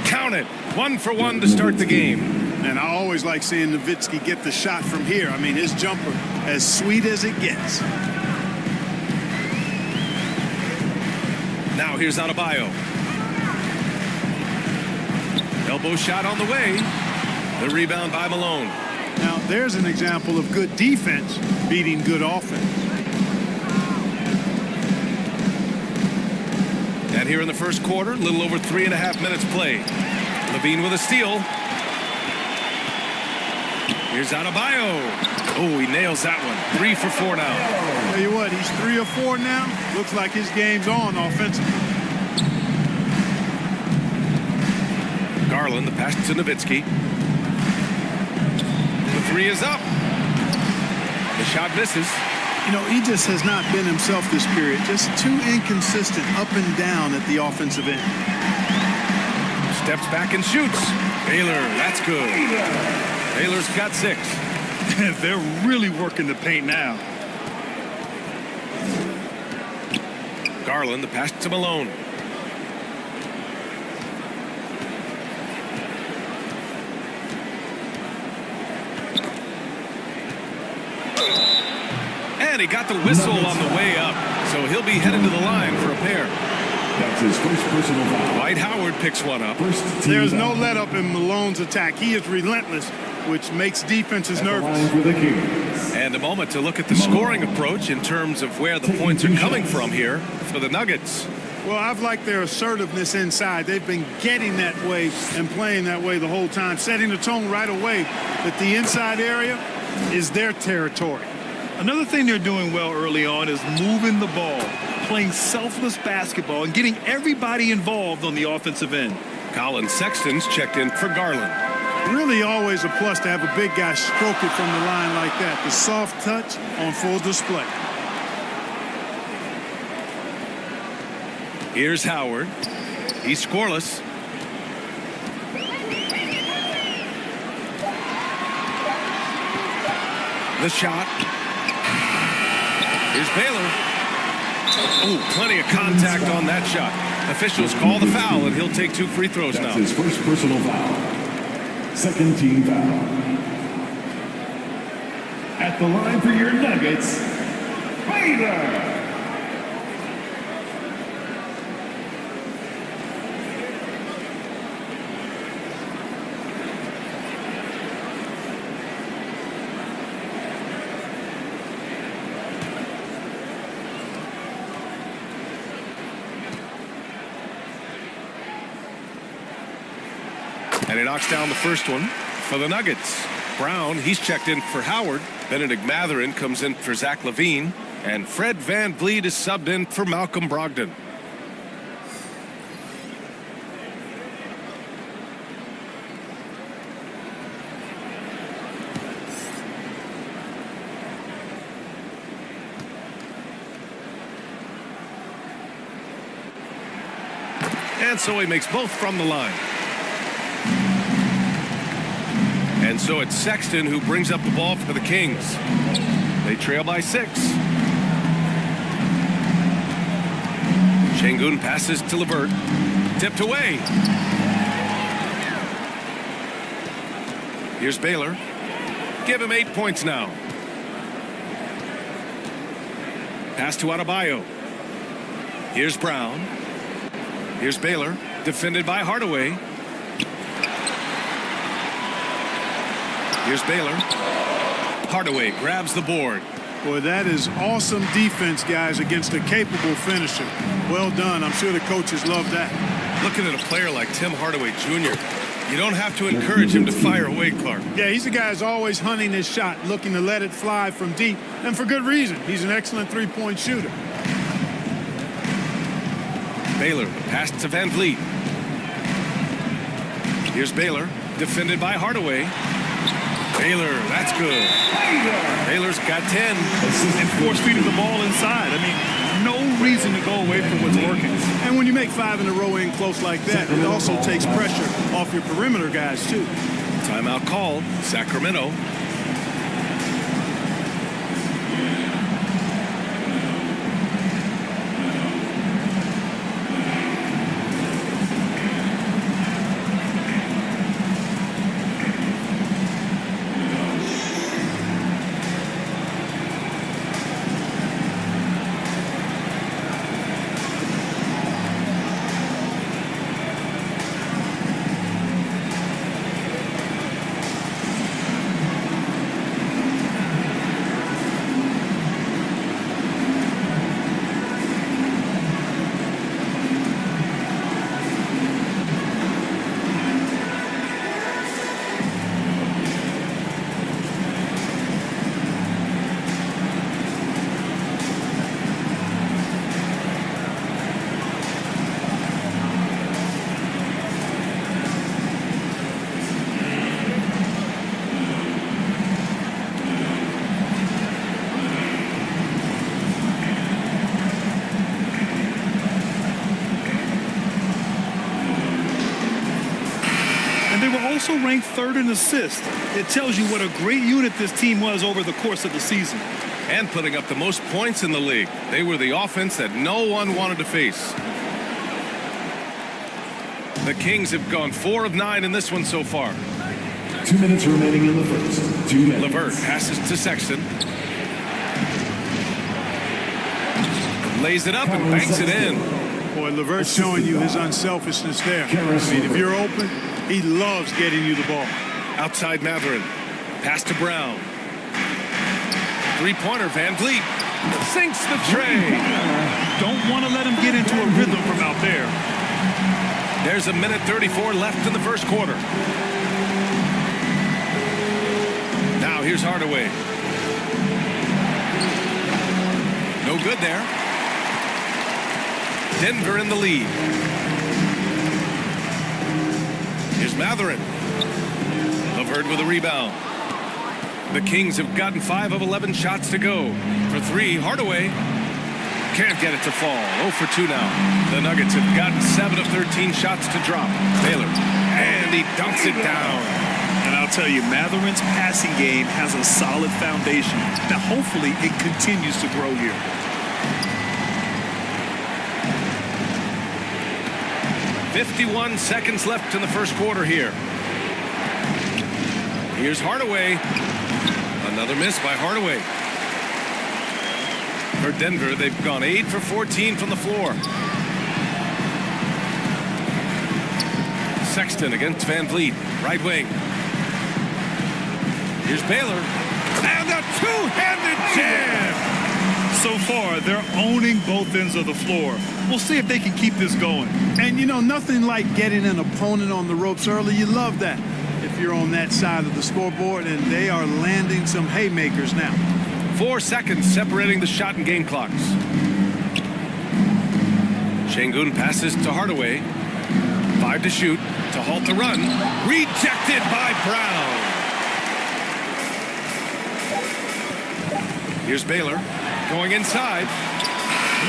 Count it. 1 for 1 to start the game. And I always like seeing Nowitzki get the shot from here. I mean, his jumper, as sweet as it gets. Now here's Adebayo. Elbow shot on the way. The rebound by Malone. Now, there's an example of good defense beating good offense. And here in the first quarter, a little over 3.5 minutes played. Levine with a steal. Here's Adebayo. Oh, he nails that one. 3 for 4 now. Tell you what, he's 3 or 4 now. Looks like his game's on offensively. Garland, the pass to Nowitzki. The 3 is up. The shot misses. You know, he just has not been himself this period. Just too inconsistent up and down at the offensive end. Steps back and shoots. Baylor, that's good. Baylor's got 6. They're really working the paint now. Garland, the pass to Malone. And he got the whistle on the way up, so he'll be headed to the line for a pair. That's his first personal foul. Dwight Howard picks one up. There's no let up in Malone's attack. He is relentless, which makes defenses nervous. For the Kings. And a moment to look at the scoring approach in terms of where the points are coming from here for the Nuggets. Well, I've liked their assertiveness inside. They've been getting that way and playing that way the whole time, setting the tone right away that the inside area is their territory. Another thing they're doing well early on is moving the ball, playing selfless basketball, and getting everybody involved on the offensive end. Colin Sexton's checked in for Garland. Really always a plus to have a big guy stroke it from the line like that. The soft touch on full display. Here's Howard. He's scoreless. The shot. Here's Baylor. Oh, plenty of contact on that shot. Officials call the foul, and he'll take 2 free throws now. That's his first personal foul. Second team foul. At the line for your Nuggets, Baylor. And he knocks down the first one for the Nuggets. Brown, he's checked in for Howard. Benedict Mathurin comes in for Zach LaVine. And Fred Van Vliet is subbed in for Malcolm Brogdon. And so he makes both from the line. And so it's Sexton who brings up the ball for the Kings. They trail by 6. Şengün passes to LeVert. Tipped away. Here's Baylor. Give him 8 points now. Pass to Adebayo. Here's Brown. Here's Baylor. Defended by Hardaway. Here's Baylor. Hardaway grabs the board. Boy, that is awesome defense, guys, against a capable finisher. Well done. I'm sure the coaches love that. Looking at a player like Tim Hardaway Jr., you don't have to encourage him to fire away, Clark. Yeah, he's a guy who's always hunting his shot, looking to let it fly from deep, and for good reason. He's an excellent three-point shooter. Baylor, pass to Van Vliet. Here's Baylor, defended by Hardaway. Baylor, that's good. Baylor's got 10. And force feeding the ball inside. I mean, no reason to go away from what's working. And when you make 5 in a row in close like that, it also takes pressure off your perimeter guys, too. Timeout called, Sacramento. Also ranked 3rd in assists. It tells you what a great unit this team was over the course of the season. and putting up the most points in the league. They were the offense that no one wanted to face. The Kings have gone 4 of 9 in this one so far. 2 minutes remaining in the first. 2 minutes. LeVert passes to Sexton. Lays it up and banks it in. Boy, LeVert's showing you his unselfishness there. I mean, if you're open, he loves getting you the ball. Outside Matherin. Pass to Brown. Three-pointer, Van Vliet. Sinks the tray. Don't want to let him get into a rhythm from out there. There's a minute 34 left in the first quarter. Now here's Hardaway. No good there. Denver in the lead. Here's Matherin. LeVert with a rebound. The Kings have gotten 5 of 11 shots to go. For 3, Hardaway can't get it to fall. 0 for 2 now. The Nuggets have gotten 7 of 13 shots to drop. Baylor, and he dunks it down. And I'll tell you, Matherin's passing game has a solid foundation. Now, hopefully, it continues to grow here. .51 seconds left in the first quarter here. Here's Hardaway. Another miss by Hardaway. For Denver, they've gone 8 for 14 from the floor. Sexton against Van Vliet, right wing. Here's Baylor. And a two-handed jam! So far, they're owning both ends of the floor. We'll see if they can keep this going. And, you know, nothing like getting an opponent on the ropes early. You love that if you're on that side of the scoreboard, and they are landing some haymakers now. 4 seconds separating the shot and game clocks. Şengün passes to Hardaway. 5 to shoot to halt the run. Rejected by Brown. Here's Baylor going inside.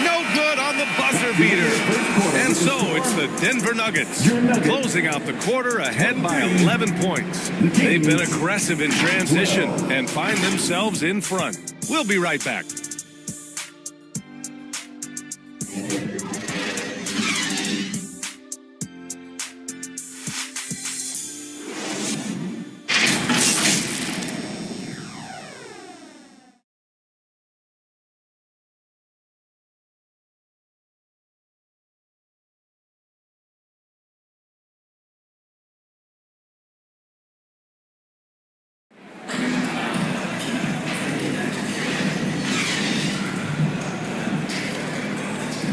No good on the buzzer beater. And so it's the Denver Nuggets closing out the quarter ahead by 11 points. They've been aggressive in transition and find themselves in front. We'll be right back.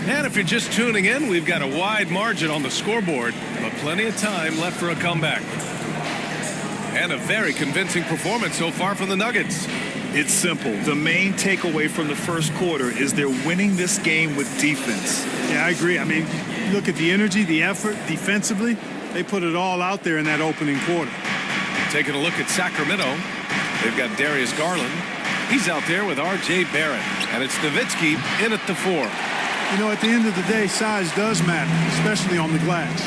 And if you're just tuning in, we've got a wide margin on the scoreboard, but plenty of time left for a comeback. And a very convincing performance so far from the Nuggets. It's simple. The main takeaway from the first quarter is they're winning this game with defense. Yeah, I agree. I mean, look at the energy, the effort defensively. They put it all out there in that opening quarter. Taking a look at Sacramento, they've got Darius Garland. He's out there with R.J. Barrett, and it's Nowitzki in at the 4. You know, at the end of the day, size does matter, especially on the glass.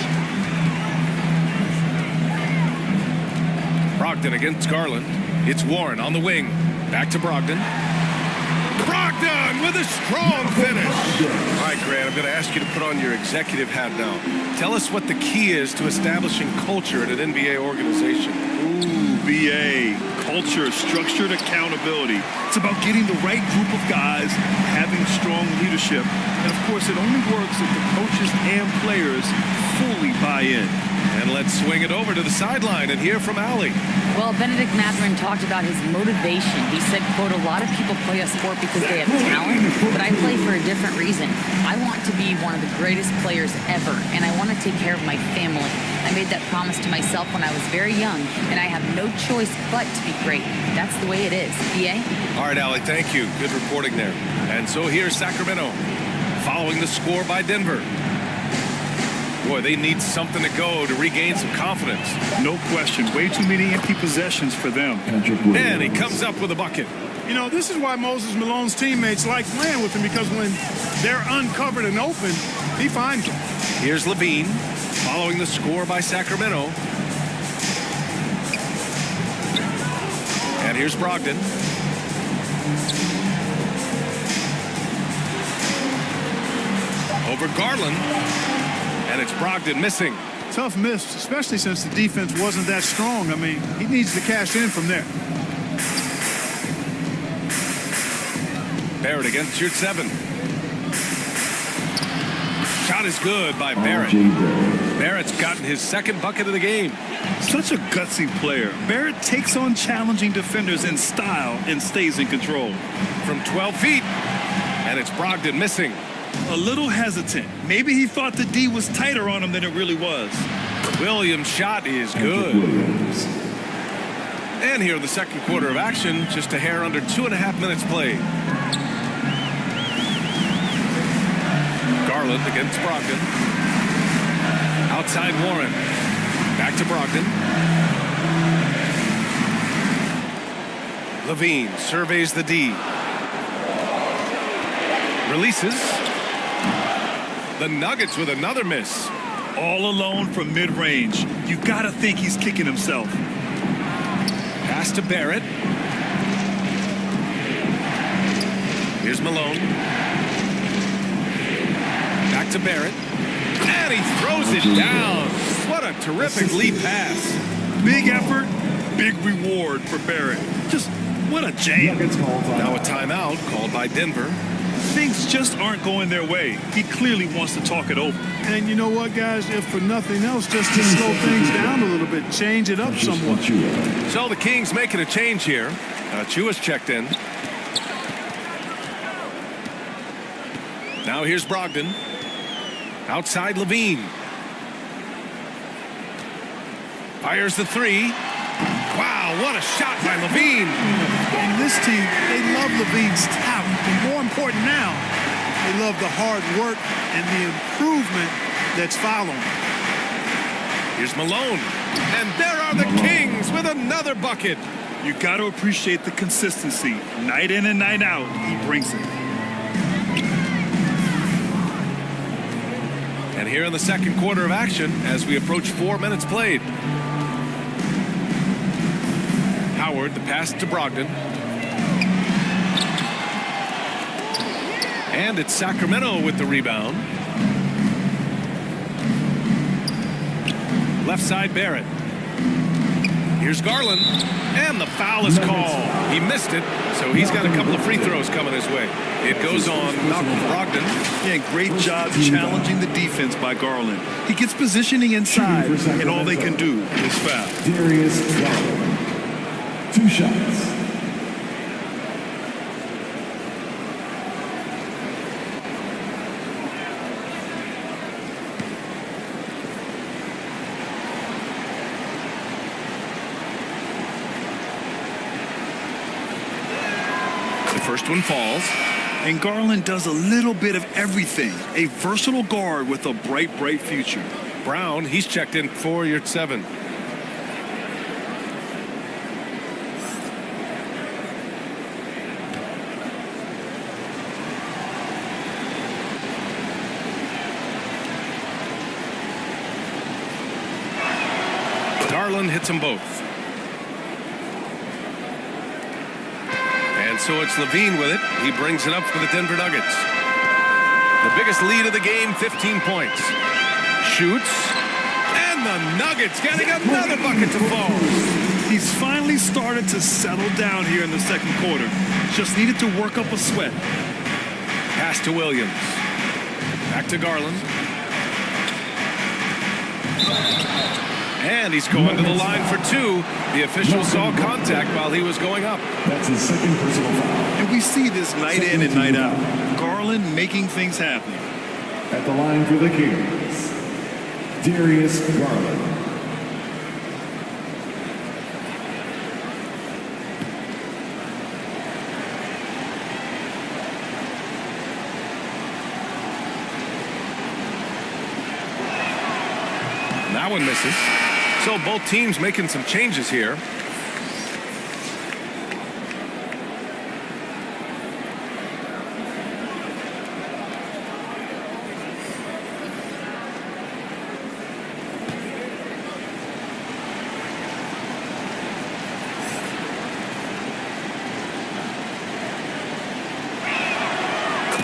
Brogdon against Garland. It's Warren on the wing. Back to Brogdon. Brogdon with a strong finish. All right, Grant, I'm going to ask you to put on your executive hat now. Tell us what the key is to establishing culture at an NBA organization. Ooh, BA. Culture, structured accountability. It's about getting the right group of guys, having strong leadership. And, of course, it only works if the coaches and players fully buy in. And let's swing it over to the sideline and hear from Allie. Well, Benedict Matherin talked about his motivation. He said, quote, a lot of people play a sport because they have talent, but I play for a different reason. I want to be one of the greatest players ever, and I want to take care of my family. I made that promise to myself when I was very young, and I have no choice but to be great. That's the way it is. BA? All right, Allie, thank you. Good reporting there. And so here's Sacramento, following the score by Denver. Boy, they need something to go to regain some confidence. No question. Way too many empty possessions for them. And he comes up with a bucket. You know, this is why Moses Malone's teammates like playing with him, because when they're uncovered and open, he finds them. Here's Levine, following the score by Sacramento. And here's Brogdon. for Garland. And it's Brogdon missing. Tough miss, especially since the defense wasn't that strong. I mean, he needs to cash in from there. Barrett against your 7. Shot is good by Barrett. Barrett's gotten his second bucket of the game. Such a gutsy player. Barrett takes on challenging defenders in style and stays in control. From 12 feet. And it's Brogdon missing. A little hesitant. Maybe he thought the D was tighter on him than it really was. Williams' shot is good. And here in the second quarter of action, just a hair under 2.5 minutes played. Garland against Brogdon. Outside Warren. Back to Brogdon. Levine surveys the D. Releases. The Nuggets with another miss. All alone from mid-range. You gotta think he's kicking himself. Pass to Barrett. Here's Malone. Back to Barrett. And he throws it down. What a terrific lead pass. Big effort, big reward for Barrett. Just what a jam. Now a timeout called by Denver. Things just aren't going their way. He clearly wants to talk it over. And you know what, guys? If for nothing else, just to slow things down a little bit, change it up somewhat. So the Kings making a change here. Chua's checked in. Now here's Brogdon. Outside Levine. Fires the 3. Wow, what a shot by Levine. And this team, they love Levine's talent. And more important now, they love the hard work and the improvement that's following. Here's Malone. And there are the Kings with another bucket. You got to appreciate the consistency. Night in and night out, he brings it. And here in the second quarter of action, as we approach 4 minutes played. Howard, the pass to Brogdon. And it's Sacramento with the rebound. Left side Barrett. Here's Garland. And the foul is called. He missed it, so he's got a couple of free throws coming his way. It goes on Malcolm Brogdon. Yeah, great job challenging the defense by Garland. He gets positioning inside, and all they can do is foul. Darius Garland. 2 shots. The first one falls. And Garland does a little bit of everything. A versatile guard with a bright future. Brown, he's checked in for your 7. Garland hits them both. And so it's Levine with it. He brings it up for the Denver Nuggets. The biggest lead of the game, 15 points. Shoots. And the Nuggets getting another bucket to fall. He's finally started to settle down here in the second quarter. Just needed to work up a sweat. Pass to Williams. Back to Garland. And he's going to the line for 2. The official saw contact while he was going up. That's his second personal foul. And we see this night in and night out. Garland making things happen. At the line for the Kings, Darius Garland. That one misses. So both teams making some changes here.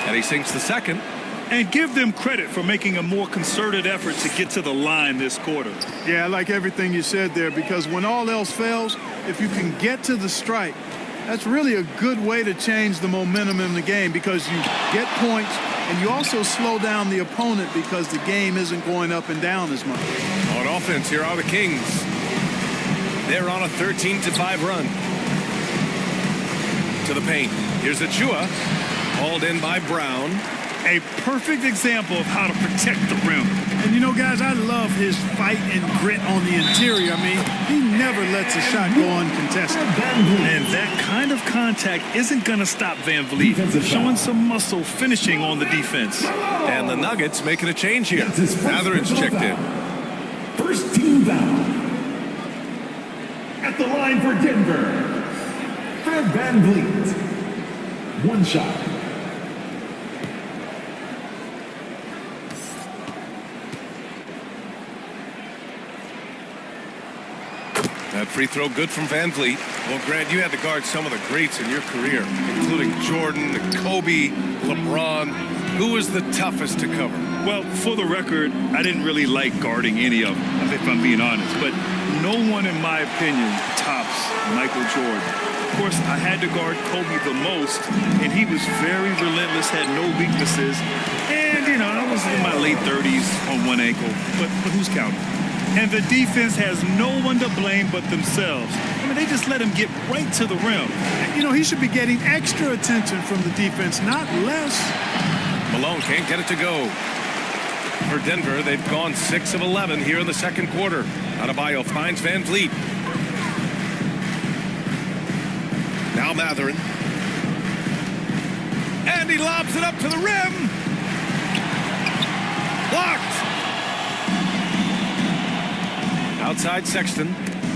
And he sinks the second. And give them credit for making a more concerted effort to get to the line this quarter. Yeah, I like everything you said there, because when all else fails, if you can get to the strike, that's really a good way to change the momentum in the game, because you get points and you also slow down the opponent because the game isn't going up and down as much. On offense, here are the Kings. They're on a 13-5 run. To the paint. Here's Achua. Hauled in by Brown. A perfect example of how to protect the rim. And you know, guys, I love his fight and grit on the interior. I mean, he never lets a shot go uncontested. And that kind of contact isn't going to stop Van Vliet. Showing some muscle finishing on the defense. And the Nuggets making a change here. Matherin's checked in. First team foul. At the line for Denver, Fred Van Vliet. One shot. That free throw good from Van Vliet. Well, Grant, you had to guard some of the greats in your career, including Jordan, Kobe, LeBron. Who was the toughest to cover? Well, for the record, I didn't really like guarding any of them, if I'm being honest. But no one, in my opinion, tops Michael Jordan. Of course, I had to guard Kobe the most, and he was very relentless, had no weaknesses. And, you know, I was in my late 30s on one ankle, but who's counting? And the defense has no one to blame but themselves. I mean, they just let him get right to the rim. You know, he should be getting extra attention from the defense, not less. Malone can't get it to go. For Denver, they've gone 6 of 11 here in the second quarter. Adebayo finds Van Vliet. Now Matherin. And he lobs it up to the rim. Blocked. Outside Sexton.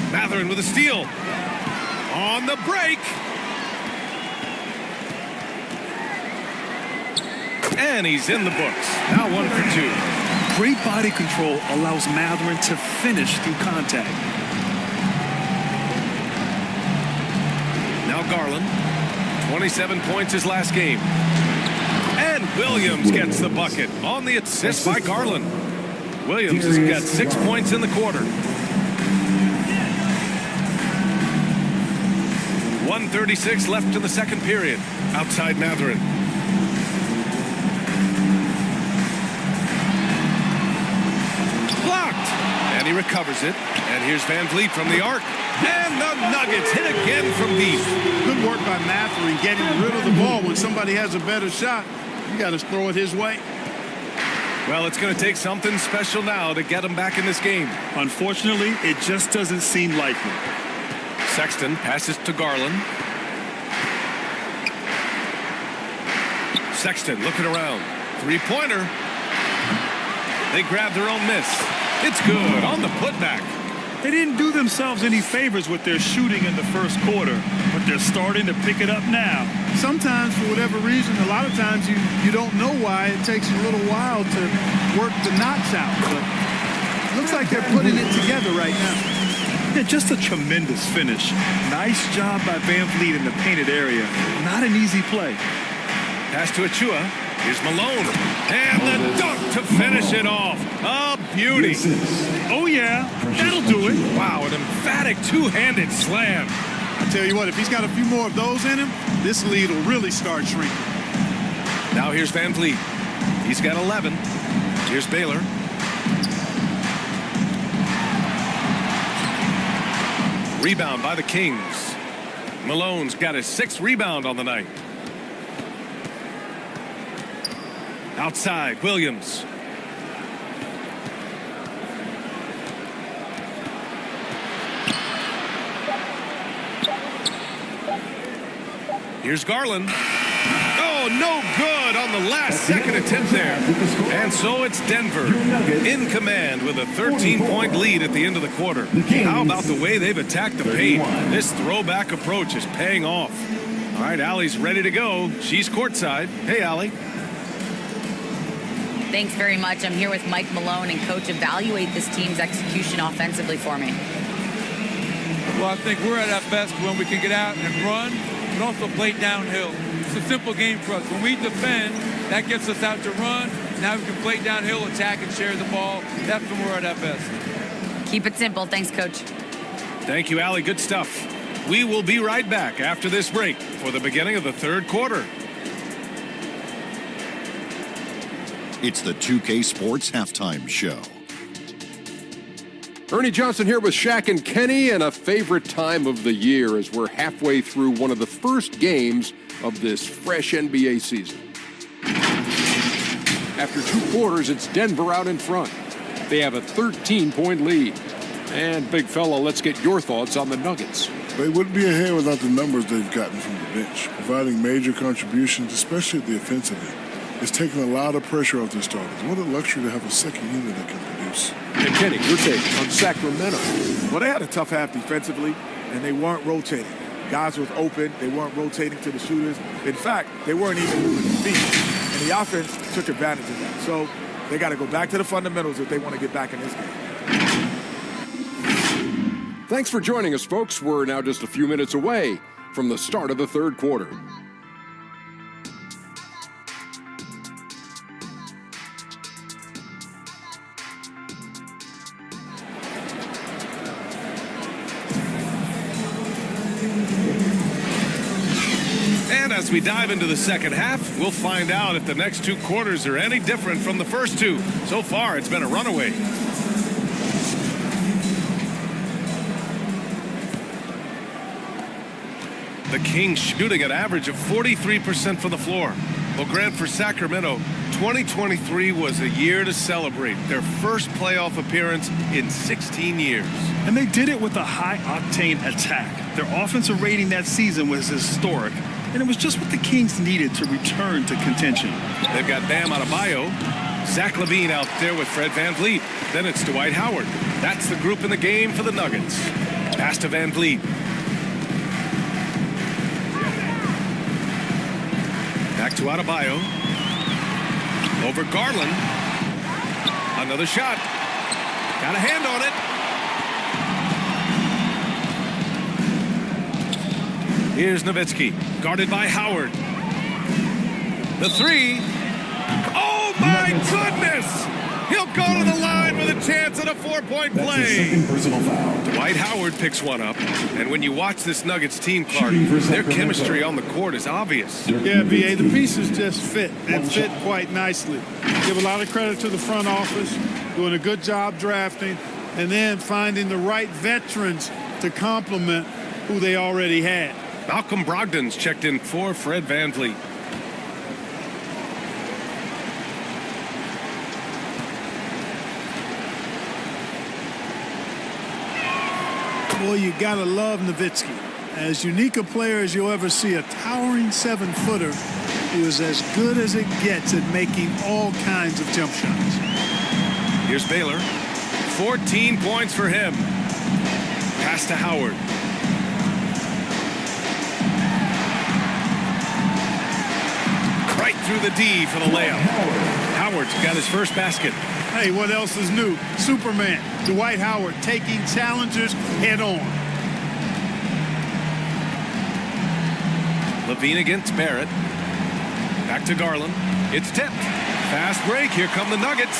Matherin with a steal. On the break. And he's in the books. Now 1 for 2. Great body control allows Matherin to finish through contact. Now Garland. 27 points his last game. And Williams gets the bucket on the assist by Garland. Williams has got 6 points in the quarter. 1:36 left in the second period. Outside Matherin. Blocked. And he recovers it. And here's Van Vliet from the arc. And the Nuggets hit again from deep. Good work by Matherin getting rid of the ball. When somebody has a better shot, you got to throw it his way. Well, it's going to take something special now to get him back in this game. Unfortunately, it just doesn't seem likely. Sexton passes to Garland. Sexton looking around. Three-pointer. They grab their own miss. It's good on the putback. They didn't do themselves any favors with their shooting in the first quarter, but they're starting to pick it up now. Sometimes, for whatever reason, a lot of times you don't know why. It takes a little while to work the knots out. But it looks like they're putting it together right now. Yeah, just a tremendous finish. Nice job by Van Vliet in the painted area. Not an easy play. Pass to Achua. Here's Malone. And the dunk to finish it off. A beauty. Oh, yeah. That'll do it. Wow, an emphatic two-handed slam. I tell you what, if he's got a few more of those in him, this lead will really start shrinking. Now here's Van Vliet. He's got 11. Here's Baylor. Rebound by the Kings. Malone's got his 6th rebound on the night. Outside, Williams. Here's Garland. Oh, no good on the last-second attempt there. And so it's Denver in command with a 13-point lead at the end of the quarter. How about the way they've attacked the paint? This throwback approach is paying off. All right, Allie's ready to go. She's courtside. Hey, Allie. Thanks very much. I'm here with Mike Malone, and Coach, evaluate this team's execution offensively for me. Well, I think we're at our best when we can get out and run, but also play downhill. It's a simple game for us. When we defend, that gets us out to run. Now we can play downhill, attack, and share the ball. That's when we're at our best. Keep it simple. Thanks, Coach. Thank you, Allie. Good stuff. We will be right back after this break for the beginning of the third quarter. It's the 2K Sports Halftime Show. Ernie Johnson here with Shaq and Kenny, and a favorite time of the year as we're halfway through one of the first games of this fresh NBA season. After 2 quarters, it's Denver out in front. They have a 13-point lead. And big fella, let's get your thoughts on the Nuggets. They wouldn't be ahead without the numbers they've gotten from the bench, providing major contributions, especially at the offensive end. It's taken a lot of pressure off their starters. What a luxury to have a second unit that can produce. And Kenny, your take on Sacramento. Well, they had a tough half defensively, and they weren't rotating. Guys was open. They weren't rotating to the shooters. In fact, they weren't even moving their feet. And the offense took advantage of that. So they got to go back to the fundamentals if they want to get back in this game. Thanks for joining us, folks. We're now just a few minutes away from the start of the third quarter. And as we dive into the second half, we'll find out if the next 2 quarters are any different from the first 2. So far, it's been a runaway. The Kings shooting an average of 43% from the floor. Well, Grant, for Sacramento, 2023 was a year to celebrate their first playoff appearance in 16 years. And they did it with a high-octane attack. Their offensive rating that season was historic, and it was just what the Kings needed to return to contention. They've got Bam Adebayo, Zach LaVine out there with Fred VanVleet. Then it's Dwight Howard. That's the group in the game for the Nuggets. Pass to VanVleet. Back to Adebayo. Over Garland. Another shot. Got a hand on it. Here's Nowitzki, guarded by Howard. The 3. Oh, my goodness! He'll go to the line with a chance at a 4-point play. Dwight Howard picks one up. And when you watch this Nuggets team, Clark, their chemistry on the court is obvious. Yeah, V.A., the pieces just fit and fit quite nicely. Give a lot of credit to the front office, doing a good job drafting, and then finding the right veterans to complement who they already had. Malcolm Brogdon's checked in for Fred VanVleet. Boy, you gotta love Nowitzki. As unique a player as you'll ever see, a towering 7-footer who is as good as it gets at making all kinds of jump shots. Here's Baylor. 14 points for him. Pass to Howard. Right through the D for the layup. Howard's got his first basket. Hey, what else is new? Superman, Dwight Howard, taking challengers head on. LaVine against Barrett. Back to Garland. It's tipped. Fast break. Here come the Nuggets.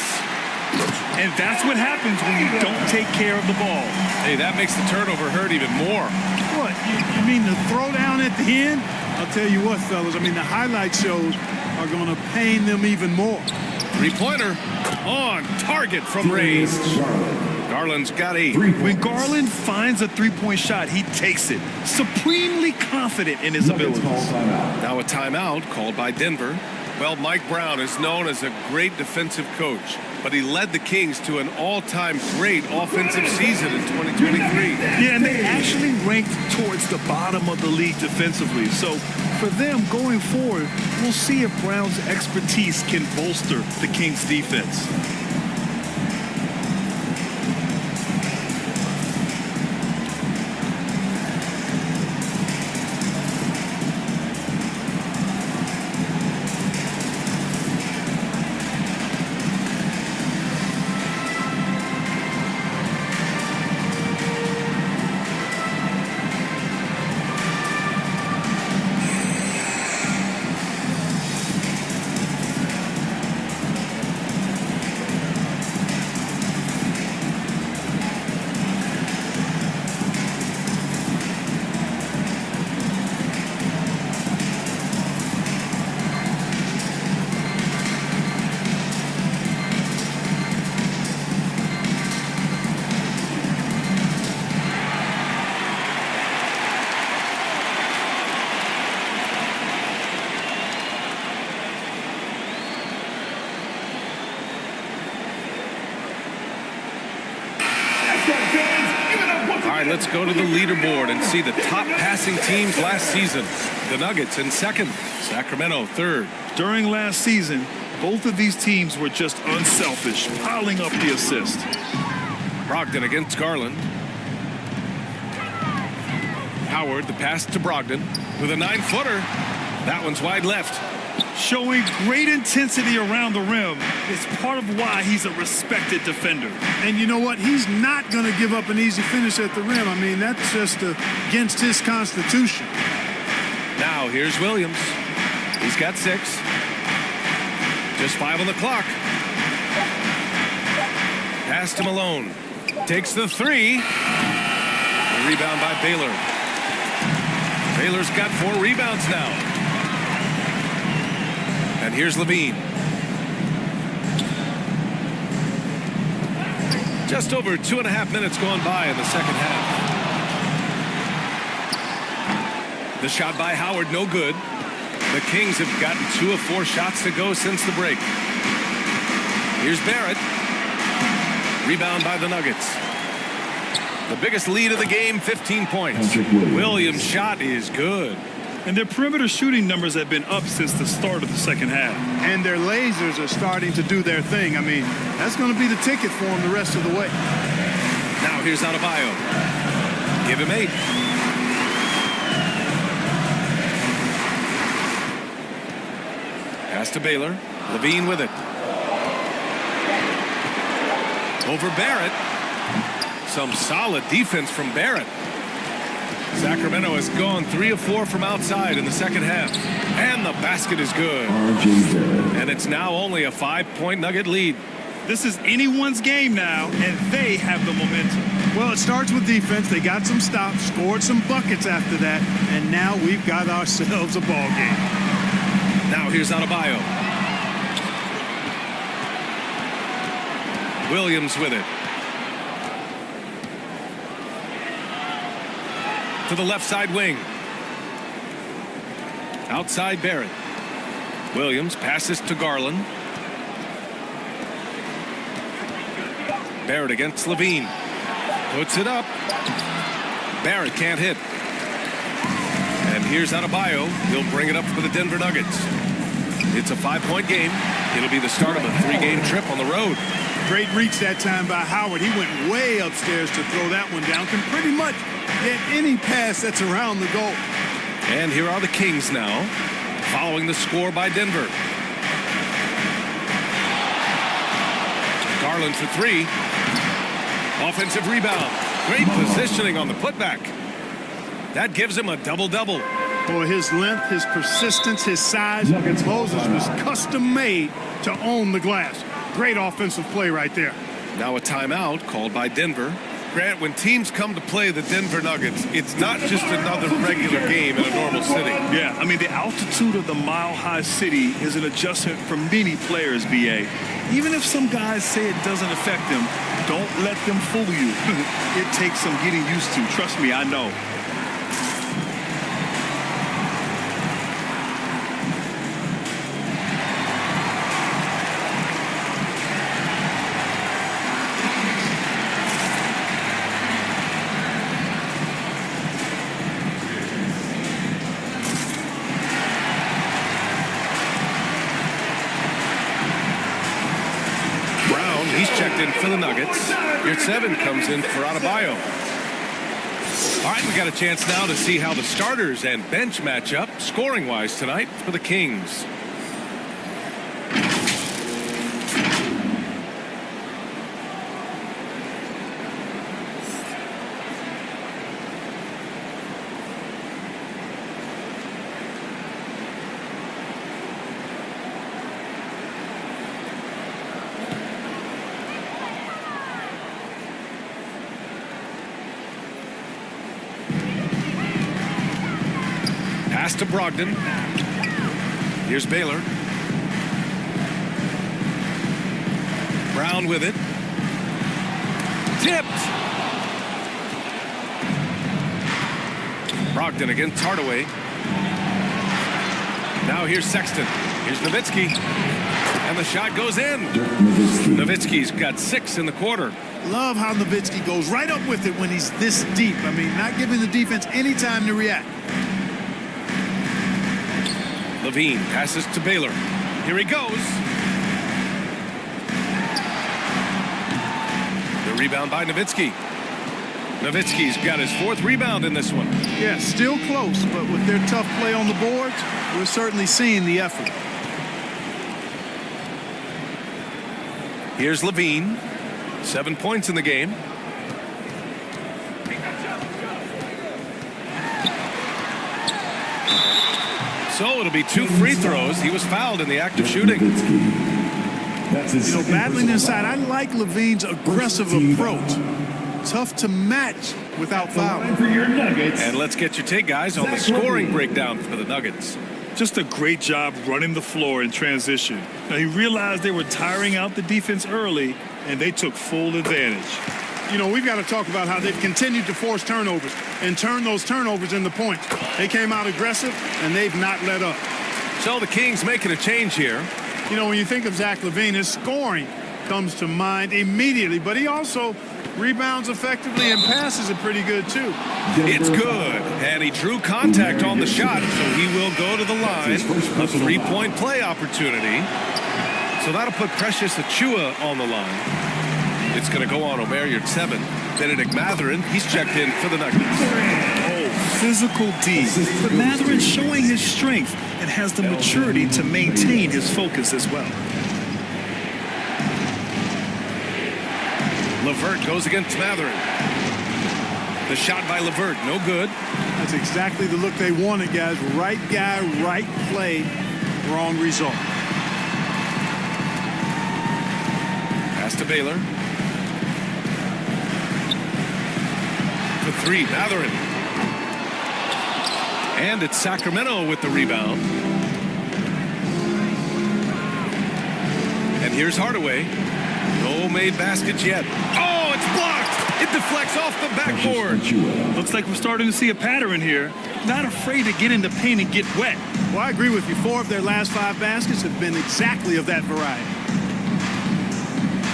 And that's what happens when you don't take care of the ball. Hey, that makes the turnover hurt even more. What, you mean the throwdown at the end? I'll tell you what, fellas, I mean, the highlight shows are going to pain them even more. 3-pointer on target from Rays. Garland's got 8. When Garland finds a 3-point shot, he takes it, supremely confident in his abilities. Now a timeout called by Denver. Well, Mike Brown is known as a great defensive coach, but he led the Kings to an all-time great offensive season in 2023. Yeah, and they actually ranked towards the bottom of the league defensively. So for them going forward, we'll see if Brown's expertise can bolster the Kings' defense. right, let's go to the leaderboard and see the top passing teams last season. The Nuggets in second, Sacramento third. During last season, both of these teams were just unselfish, piling up the assist. Brogdon against Garland. Howard, the pass to Brogdon with a 9-footer. That one's wide left. Showing great intensity around the rim is part of why he's a respected defender. And you know what? He's not going to give up an easy finish at the rim. I mean, that's just against his constitution. Now here's Williams. He's got 6. Just 5 on the clock. Pass to Malone. Takes the 3. The rebound by Baylor. Baylor's got 4 rebounds now. And here's Levine. Just over 2.5 minutes gone by in the second half. The shot by Howard, no good. The Kings have gotten 2 of 4 shots to go since the break. Here's Barrett. Rebound by the Nuggets. The biggest lead of the game, 15 points. Williams' shot is good. And their perimeter shooting numbers have been up since the start of the second half. And their lasers are starting to do their thing. I mean, that's going to be the ticket for them the rest of the way. Now here's Adebayo. Give him 8. Pass to Baylor. Levine with it. Over Barrett. Some solid defense from Barrett. Sacramento has gone 3 of 4 from outside in the second half. And the basket is good. And it's now only a 5-point Nugget lead. This is anyone's game now, and they have the momentum. Well, it starts with defense. They got some stops, scored some buckets after that, and now we've got ourselves a ball game. Now here's Adebayo. Williams with it. To the left side wing. Outside Barrett. Williams passes to Garland. Barrett against Levine. Puts it up. Barrett can't hit. And here's Adebayo. He'll bring it up for the Denver Nuggets. It's a 5-point game. It'll be the start of a 3-game trip on the road. Great reach that time by Howard. He went way upstairs to throw that one down. Can pretty much get any pass that's around the goal. And here are the Kings now, following the score by Denver. Garland for 3. Offensive rebound. Great positioning on the putback. That gives him a double-double. Boy, his length, his persistence, his size. Moses was custom made to own the glass. Great offensive play right there. Now a timeout called by Denver. Grant, when teams come to play the Denver Nuggets, it's not just another regular game in a normal city. Yeah, I mean, the altitude of the mile-high city is an adjustment for many players, B.A. Even if some guys say it doesn't affect them, don't let them fool you. It takes some getting used to. Trust me, I know. For the Nuggets. Your 7 comes in for Adebayo. All right, we got a chance now to see how the starters and bench match up scoring-wise tonight for the Kings. Pass to Brogdon. Here's Baylor. Brown with it. Tipped. Brogdon against Hardaway. Now here's Sexton. Here's Nowitzki. And the shot goes in. Nowitzki's got 6 in the quarter. Love how Nowitzki goes right up with it when he's this deep. I mean, not giving the defense any time to react. Levine passes to Baylor. Here he goes. The rebound by Nowitzki. Nowitzki's got his 4th rebound in this one. Yeah, still close, but with their tough play on the boards, we're certainly seeing the effort. Here's Levine. 7 points in the game. So it'll be 2 free throws. He was fouled in the act of shooting. Battling inside, I like Levine's aggressive approach. Tough to match without fouling. And let's get your take, guys, on the scoring breakdown for the Nuggets. Just a great job running the floor in transition. Now, he realized they were tiring out the defense early, and they took full advantage. We've got to talk about how they've continued to force turnovers and turn those turnovers into points. They came out aggressive, and they've not let up. So the Kings making a change here. When you think of Zach LaVine, his scoring comes to mind immediately, but he also rebounds effectively and passes it pretty good, too. It's good, and he drew contact on the shot, so he will go to the line. A 3-point play opportunity. So that'll put Precious Achiuwa on the line. It's going to go on Omer at 7. Benedict Mathurin, he's checked in for the Nuggets. Oh, physical D. But Mathurin's showing his strength and has the maturity to maintain his focus as well. LeVert goes against Mathurin. The shot by LeVert, no good. That's exactly the look they wanted, guys. Right guy, right play, wrong result. Pass to Baylor. For 3, Mathurin. And it's Sacramento with the rebound. And here's Hardaway. No made baskets yet. Oh, it's blocked. It deflects off the backboard. Looks like we're starting to see a pattern here. Not afraid to get in the paint and get wet. Well, I agree with you. 4 of their last 5 baskets have been exactly of that variety.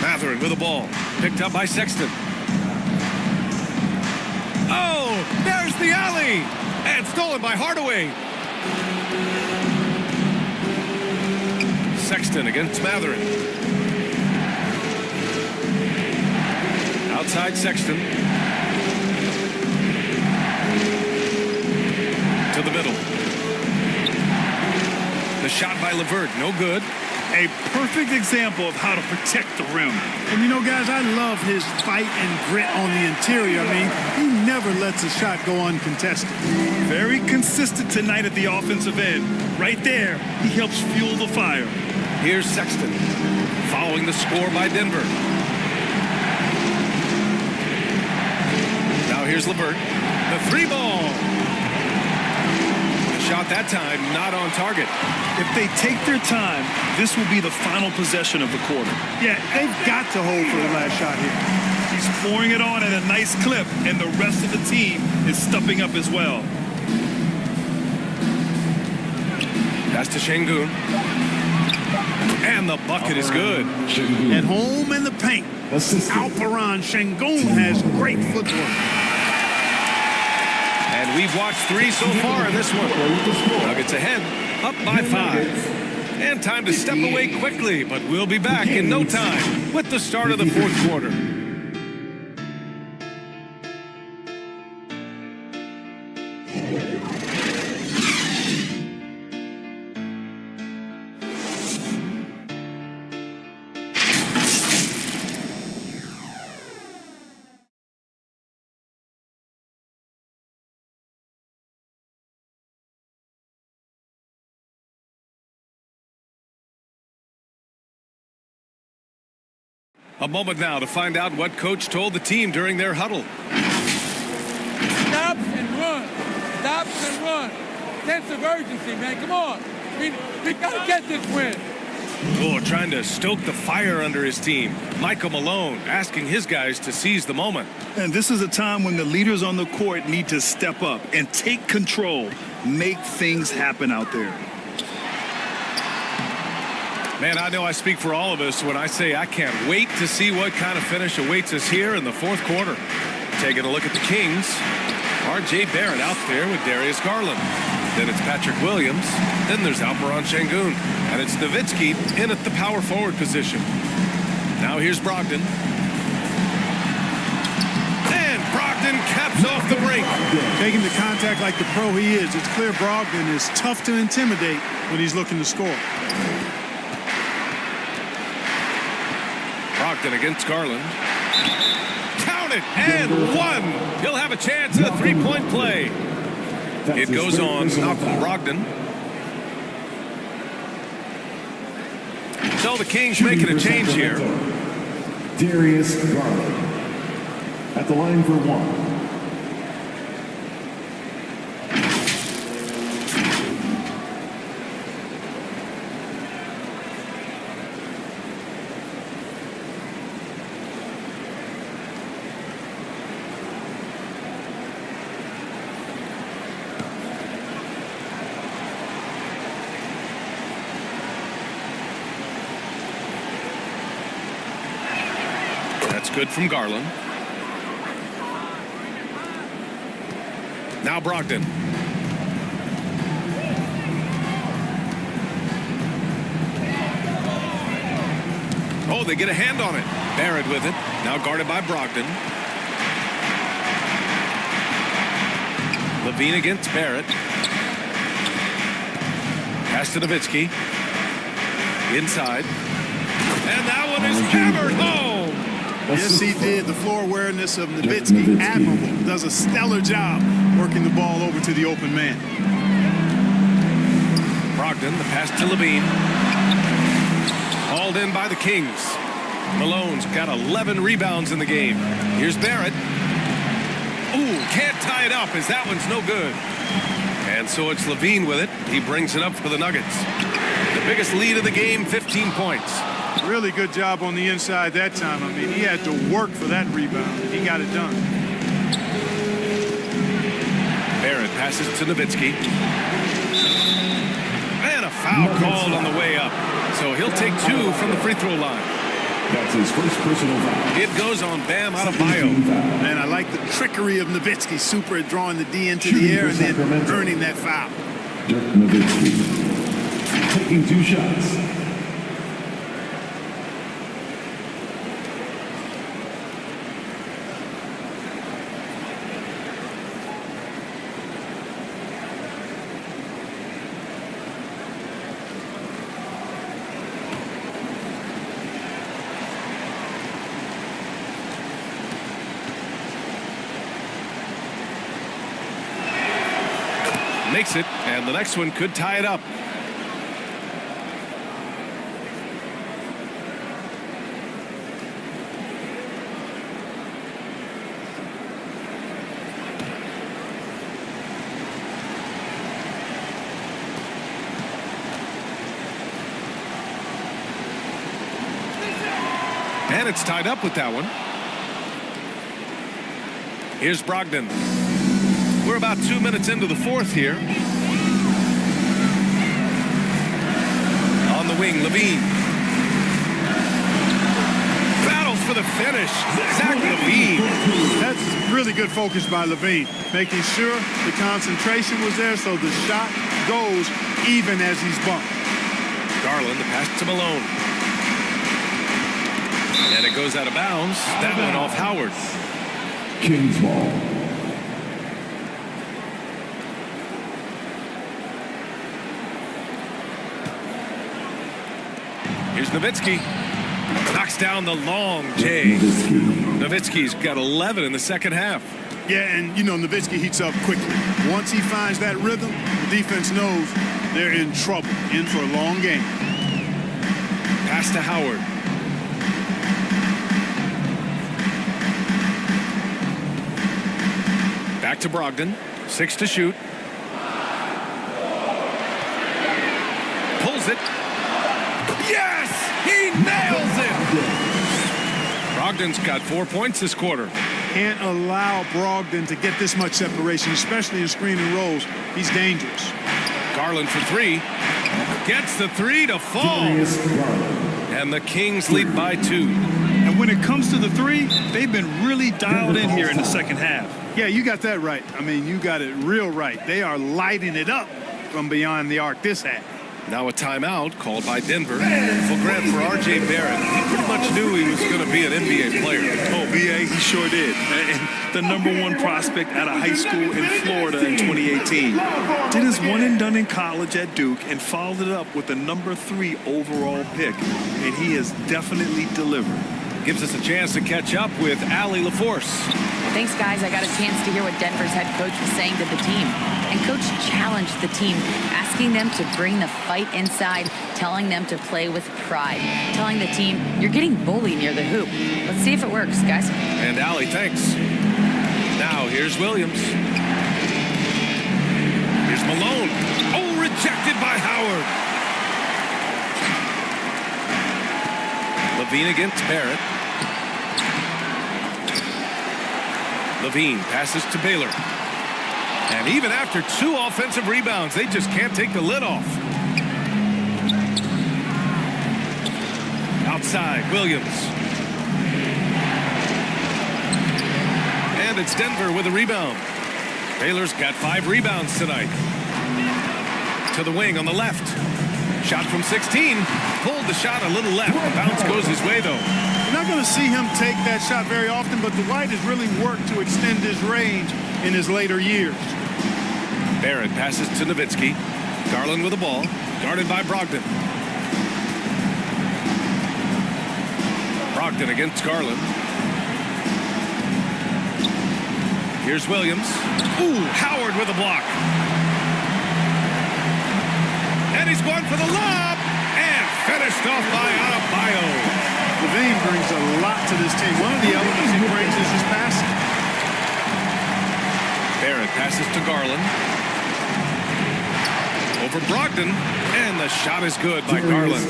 Mathurin with the ball. Picked up by Sexton. Oh, there's the alley. And stolen by Hardaway. Sexton against Mathurin. Outside Sexton. To the middle. The shot by LeVert, no good. A perfect example of how to protect the rim. And guys, I love his fight and grit on the interior. I mean, he never lets a shot go uncontested. Very consistent tonight at the offensive end. Right there, he helps fuel the fire. Here's Sexton, following the score by Denver. Now here's LeVert, the 3-ball. The shot that time not on target. If they take their time, this will be the final possession of the quarter. Yeah, they've got to hold for the last shot here. He's pouring it on at a nice clip, and the rest of the team is stepping up as well. Pass to Şengün. And the bucket is good. At home in the paint, Alperen Şengün has great footwork. And we've watched 3 so far in this one. Nuggets ahead, up by 5. And time to step away quickly, but we'll be back in no time with the start of the 4th quarter. A moment now to find out what coach told the team during their huddle. Stop and run. Stop and run. Sense of urgency, man. Come on. We got to get this win. Oh, trying to stoke the fire under his team. Michael Malone asking his guys to seize the moment. And this is a time when the leaders on the court need to step up and take control. Make things happen out there. Man, I know I speak for all of us when I say I can't wait to see what kind of finish awaits us here in the fourth quarter. Taking a look at the Kings. R.J. Barrett out there with Darius Garland. Then it's Patrick Williams. Then there's Alperon Şengün. And it's Nowitzki in at the power forward position. Now here's Brogdon. And Brogdon caps off the break. Taking the contact like the pro he is, it's clear Brogdon is tough to intimidate when he's looking to score. Brogdon against Garland. Count it, and one. He'll have a chance at a three-point play. It goes on Malcolm Brogdon. So the Kings making a change here. Darius Garland at the line for one. That's good from Garland. Now Brogdon. Oh, they get a hand on it. Barrett with it. Now guarded by Brogdon. Levine against Barrett. Pass to Nowitzki. Inside. And that one is hammered home. Yes, he did. The floor awareness of Nowitzki, admirable. Does a stellar job working the ball over to the open man. Brogdon, the pass to Levine. Hauled in by the Kings. Malone's got 11 rebounds in the game. Here's Barrett. Ooh, can't tie it up as that one's no good. And so it's Levine with it. He brings it up for the Nuggets. The biggest lead of the game, 15 points. Really good job on the inside that time. I mean, he had to work for that rebound, and he got it done. Barrett passes to Nowitzki. And a foul called on the way up. So he'll take two from the free throw line. That's his first personal foul. It goes on Bam Adebayo. Man, I like the trickery of Nowitzki. Super at drawing the D into the air and then earning that foul. Dirk Nowitzki taking two shots. Makes it, and the next one could tie it up. And it's tied up with that one. Here's Brogdon. We're about 2 minutes into the fourth here. On the wing, Levine. Battles for the finish. Zach Levine. That's really good focus by Levine. Making sure the concentration was there so the shot goes even as he's bumped. Garland, the pass to Malone. And it goes out of bounds. That one off Howard. Kings ball. Here's Nowitzki. Knocks down the long J. Nowitzki's got 11 in the second half. Yeah, and you know, Nowitzki heats up quickly. Once he finds that rhythm, the defense knows they're in trouble, in for a long game. Pass to Howard. Back to Brogdon. 6 to shoot. Pulls it. Yes! He nails it! Brogdon's got 4 points this quarter. Can't allow Brogdon to get this much separation, especially in screen and rolls. He's dangerous. Garland for three. Gets the three to fall. And the Kings lead by 2. And when it comes to the three, they've been really dialed in here in the second half. Yeah, you got that right. I mean, you got it real right. They are lighting it up from beyond the arc this half. Now a timeout called by Denver. Well, Grant, for R.J. Barrett, he pretty much knew he was going to be an NBA player. Oh, B.A., he sure did. And the #1 prospect out of high school in Florida in 2018. Did his one and done in college at Duke and followed it up with the #3 overall pick. And he has definitely delivered. Gives us a chance to catch up with Allie LaForce. Thanks, guys. I got a chance to hear what Denver's head coach was saying to the team. And coach challenged the team, asking them to bring the fight inside, telling them to play with pride, telling the team, you're getting bullied near the hoop. Let's see if it works, guys. And Allie, thanks. Now here's Williams. Here's Malone. Oh, rejected by Howard. Levine against Barrett. Levine passes to Baylor. And even after 2 offensive rebounds, they just can't take the lid off. Outside, Williams. And it's Denver with a rebound. Baylor's got 5 rebounds tonight. To the wing on the left. Shot from 16. Pulled the shot a little left. The bounce goes his way, though. You're not going to see him take that shot very often, but Dwight has really worked to extend his range in his later years. Barrett passes to Nowitzki. Garland with the ball. Guarded by Brogdon. Brogdon against Garland. Here's Williams. Ooh, Howard with a block. And he's going for the lob. And finished off by Adebayo. Levine brings a lot to this team. One of the elements he brings is his passing. Barrett passes to Garland. Over Brogdon. And the shot is good by Garland.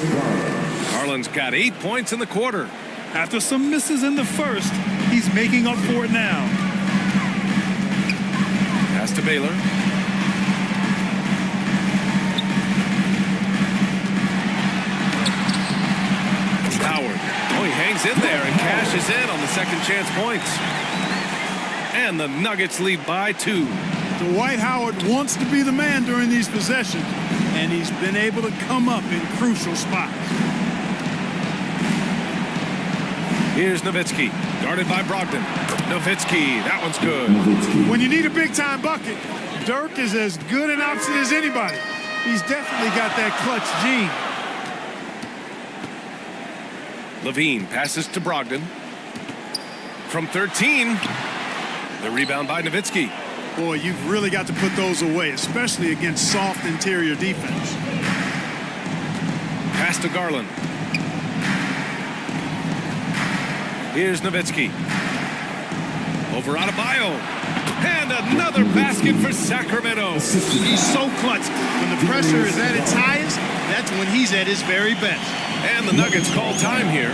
Garland's got 8 points in the quarter. After some misses in the first, he's making up for it now. Pass to Baylor. Howard. Oh, he hangs in there and cashes in on the second chance points. And the Nuggets lead by 2. Dwight Howard wants to be the man during these possessions, and he's been able to come up in crucial spots. Here's Nowitzki, guarded by Brogdon. Nowitzki, that one's good. When you need a big-time bucket, Dirk is as good an option as anybody. He's definitely got that clutch gene. Levine passes to Brogdon. From 13, the rebound by Nowitzki. Boy, you've really got to put those away, especially against soft interior defense. Pass to Garland. Here's Nowitzki. Over Adebayo. And another basket for Sacramento. He's so clutch. When the pressure is at its highest, that's when he's at his very best. And the Nuggets call time here.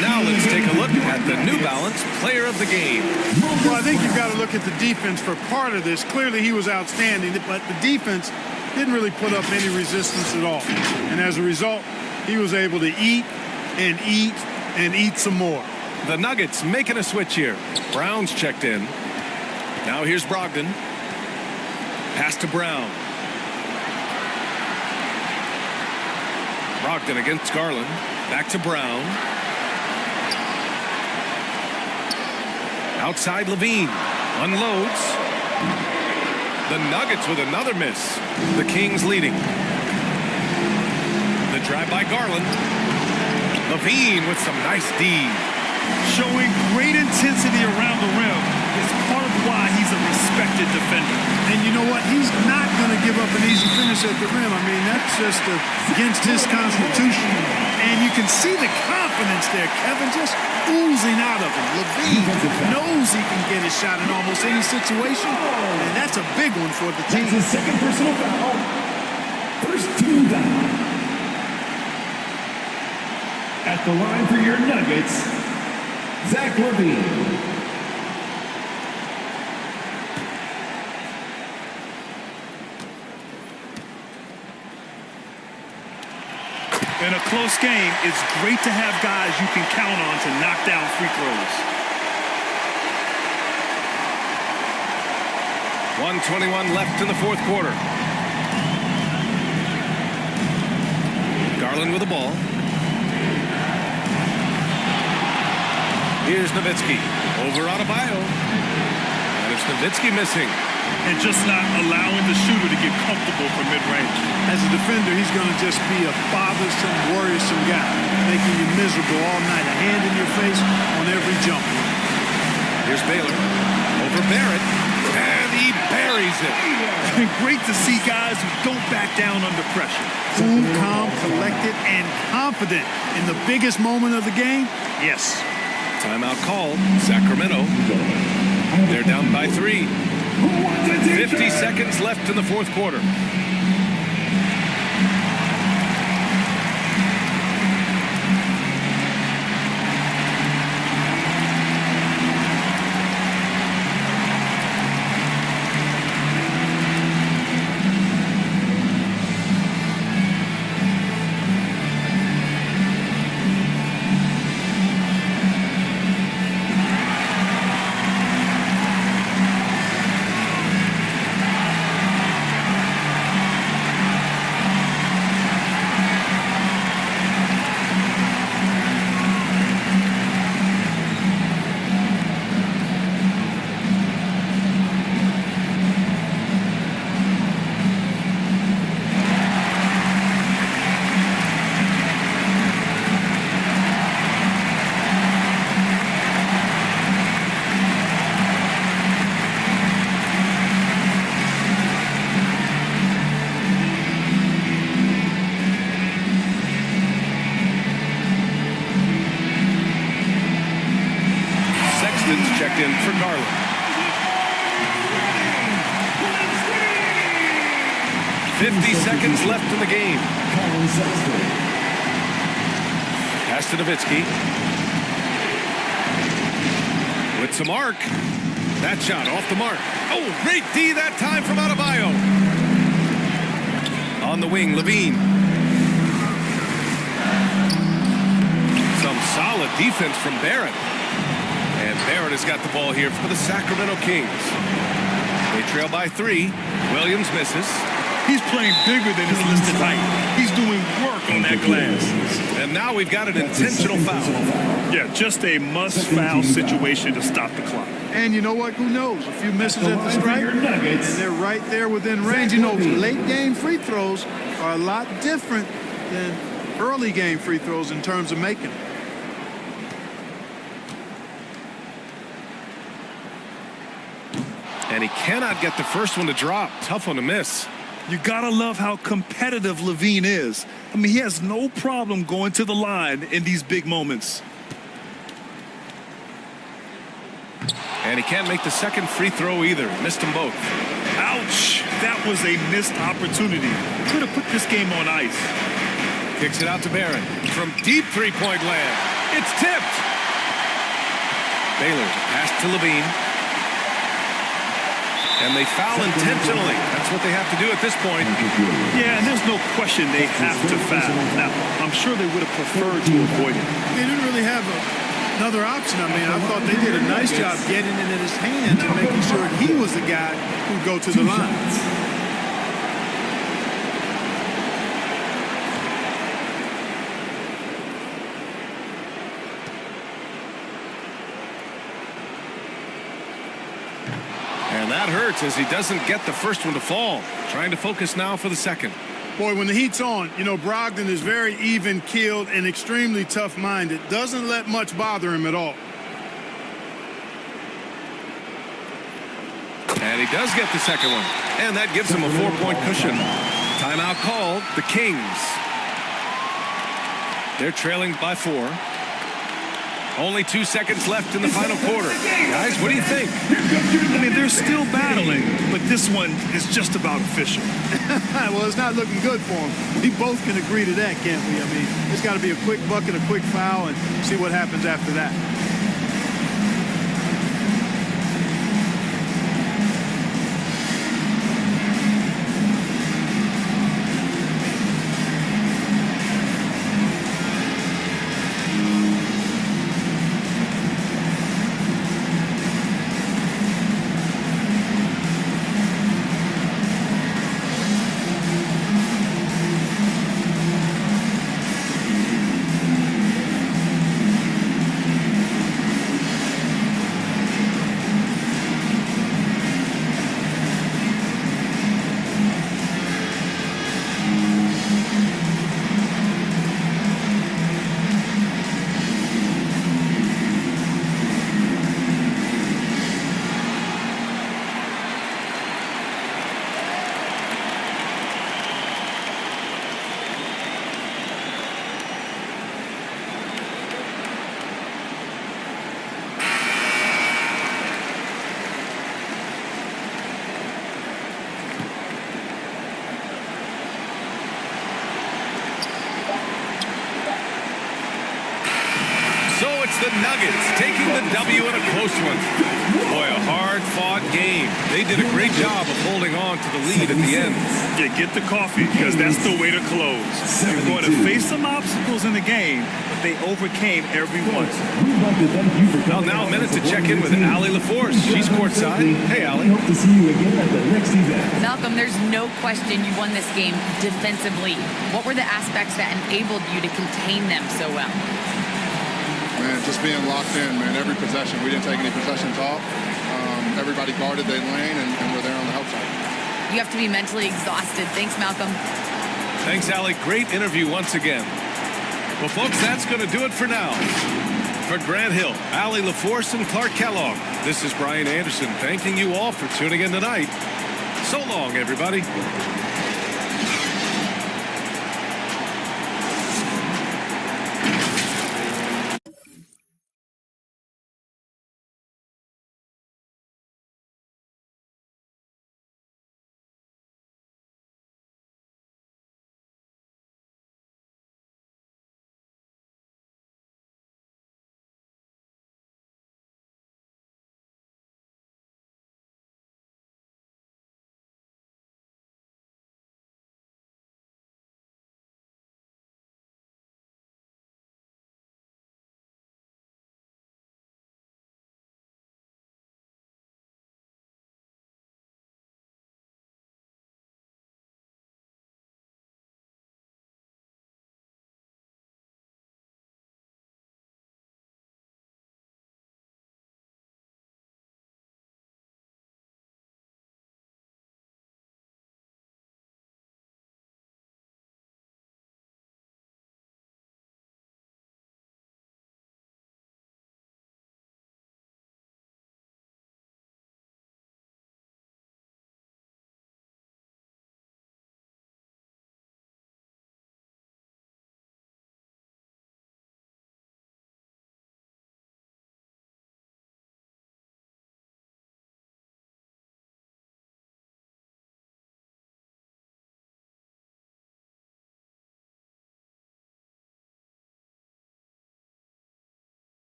Now let's take a look at the new bounce Balanced player of the game. Well, I think you've got to look at the defense for part of this. Clearly, he was outstanding, but the defense didn't really put up any resistance at all. And as a result, he was able to eat and eat and eat some more. The Nuggets making a switch here. Brown's checked in. Now here's Brogdon. Pass to Brown. Brogdon against Garland. Back to Brown. Outside Levine. Unloads. The Nuggets with another miss. The Kings leading. The drive by Garland. Levine with some nice D. Showing great intensity around the rim is part of why he's a respected defender. And you know what? He's not going to give up an easy finish at the rim. I mean, that's just against his constitution. And you can see the confidence there, Kevin, just oozing out of him. Levine knows he can get his shot in almost any situation, and that's a big one for the team. That's his second personal foul. First team foul. At the line for your Nuggets, Zach Levine. In a close game, it's great to have guys you can count on to knock down free throws. 1:21 left in the fourth quarter. Garland with the ball. Here's Nowitzki. Over Adebayo. And it's Nowitzki missing. And just not allowing the shooter to get comfortable from mid-range. As a defender, he's going to just be a bothersome, worrisome guy, making you miserable all night, a hand in your face on every jump. Here's Baylor. Over Barrett. And he buries it. Great to see guys who don't back down under pressure. Cool, calm, collected, and confident in the biggest moment of the game. Yes. Timeout called. Sacramento. They're down by 3. 50 seconds left in the fourth quarter. Checked in for Garland. "50 seconds left in the game. Pass to Nowitzki. With some arc. That shot off the mark. Oh, great D that time from Adebayo. On the wing, Levine. Some solid defense from Barrett. And Barrett has got the ball here for the Sacramento Kings. They trail by 3. Williams misses. He's playing bigger than his listed height. He's doing work on that glass. And now we've got an intentional foul. Yeah, just a must-foul situation to stop the clock. And you know what? Who knows? A few misses at the stripe, and they're right there within range. You know, late-game free throws are a lot different than early-game free throws in terms of making them. And he cannot get the first one to drop. Tough one to miss. You gotta love how competitive Levine is. I mean, he has no problem going to the line in these big moments. And he can't make the second free throw either. Missed them both. Ouch! That was a missed opportunity. Could have put this game on ice. Kicks it out to Barrett. From deep three-point land. It's tipped. Baylor pass to Levine. And they foul intentionally. That's what they have to do at this point. Yeah, and there's no question they have to foul. Now, I'm sure they would have preferred to avoid it. They didn't really have another option. I mean, I thought they did a nice job getting it in his hands and making sure he was the guy who would go to the line. And that hurts as he doesn't get the first one to fall. Trying to focus now for the second. Boy, when the heat's on, you know, Brogdon is very even-keeled and extremely tough-minded. Doesn't let much bother him at all. And he does get the second one. And that gives him a 4-point cushion. Timeout called. The Kings. They're trailing by 4. Only 2 seconds left in the final quarter. Guys, what do you think? I mean, they're still battling, but this one is just about official. Well, it's not looking good for him. We both can agree to that, can't we? I mean, it's got to be a quick bucket, a quick foul, and see what happens after that. The Nuggets taking the W in a close one. Boy, a hard-fought game. They did a great job of holding on to the lead at the end. Yeah, get the coffee, because that's the way to close. You're going to face some obstacles in the game, but they overcame every one. Well, now a minute to check in with Allie LaForce. She's courtside. Hey, Allie. Hope to see you again at the next event. Malcolm, there's no question you won this game defensively. What were the aspects that enabled you to contain them so well? Man, just being locked in, man. Every possession. We didn't take any possessions off. Everybody guarded their lane, and we're there on the help side. You have to be mentally exhausted. Thanks, Malcolm. Thanks, Allie. Great interview once again. Well, folks, that's going to do it for now. For Grant Hill, Allie LaForce, and Clark Kellogg, this is Brian Anderson thanking you all for tuning in tonight. So long, everybody.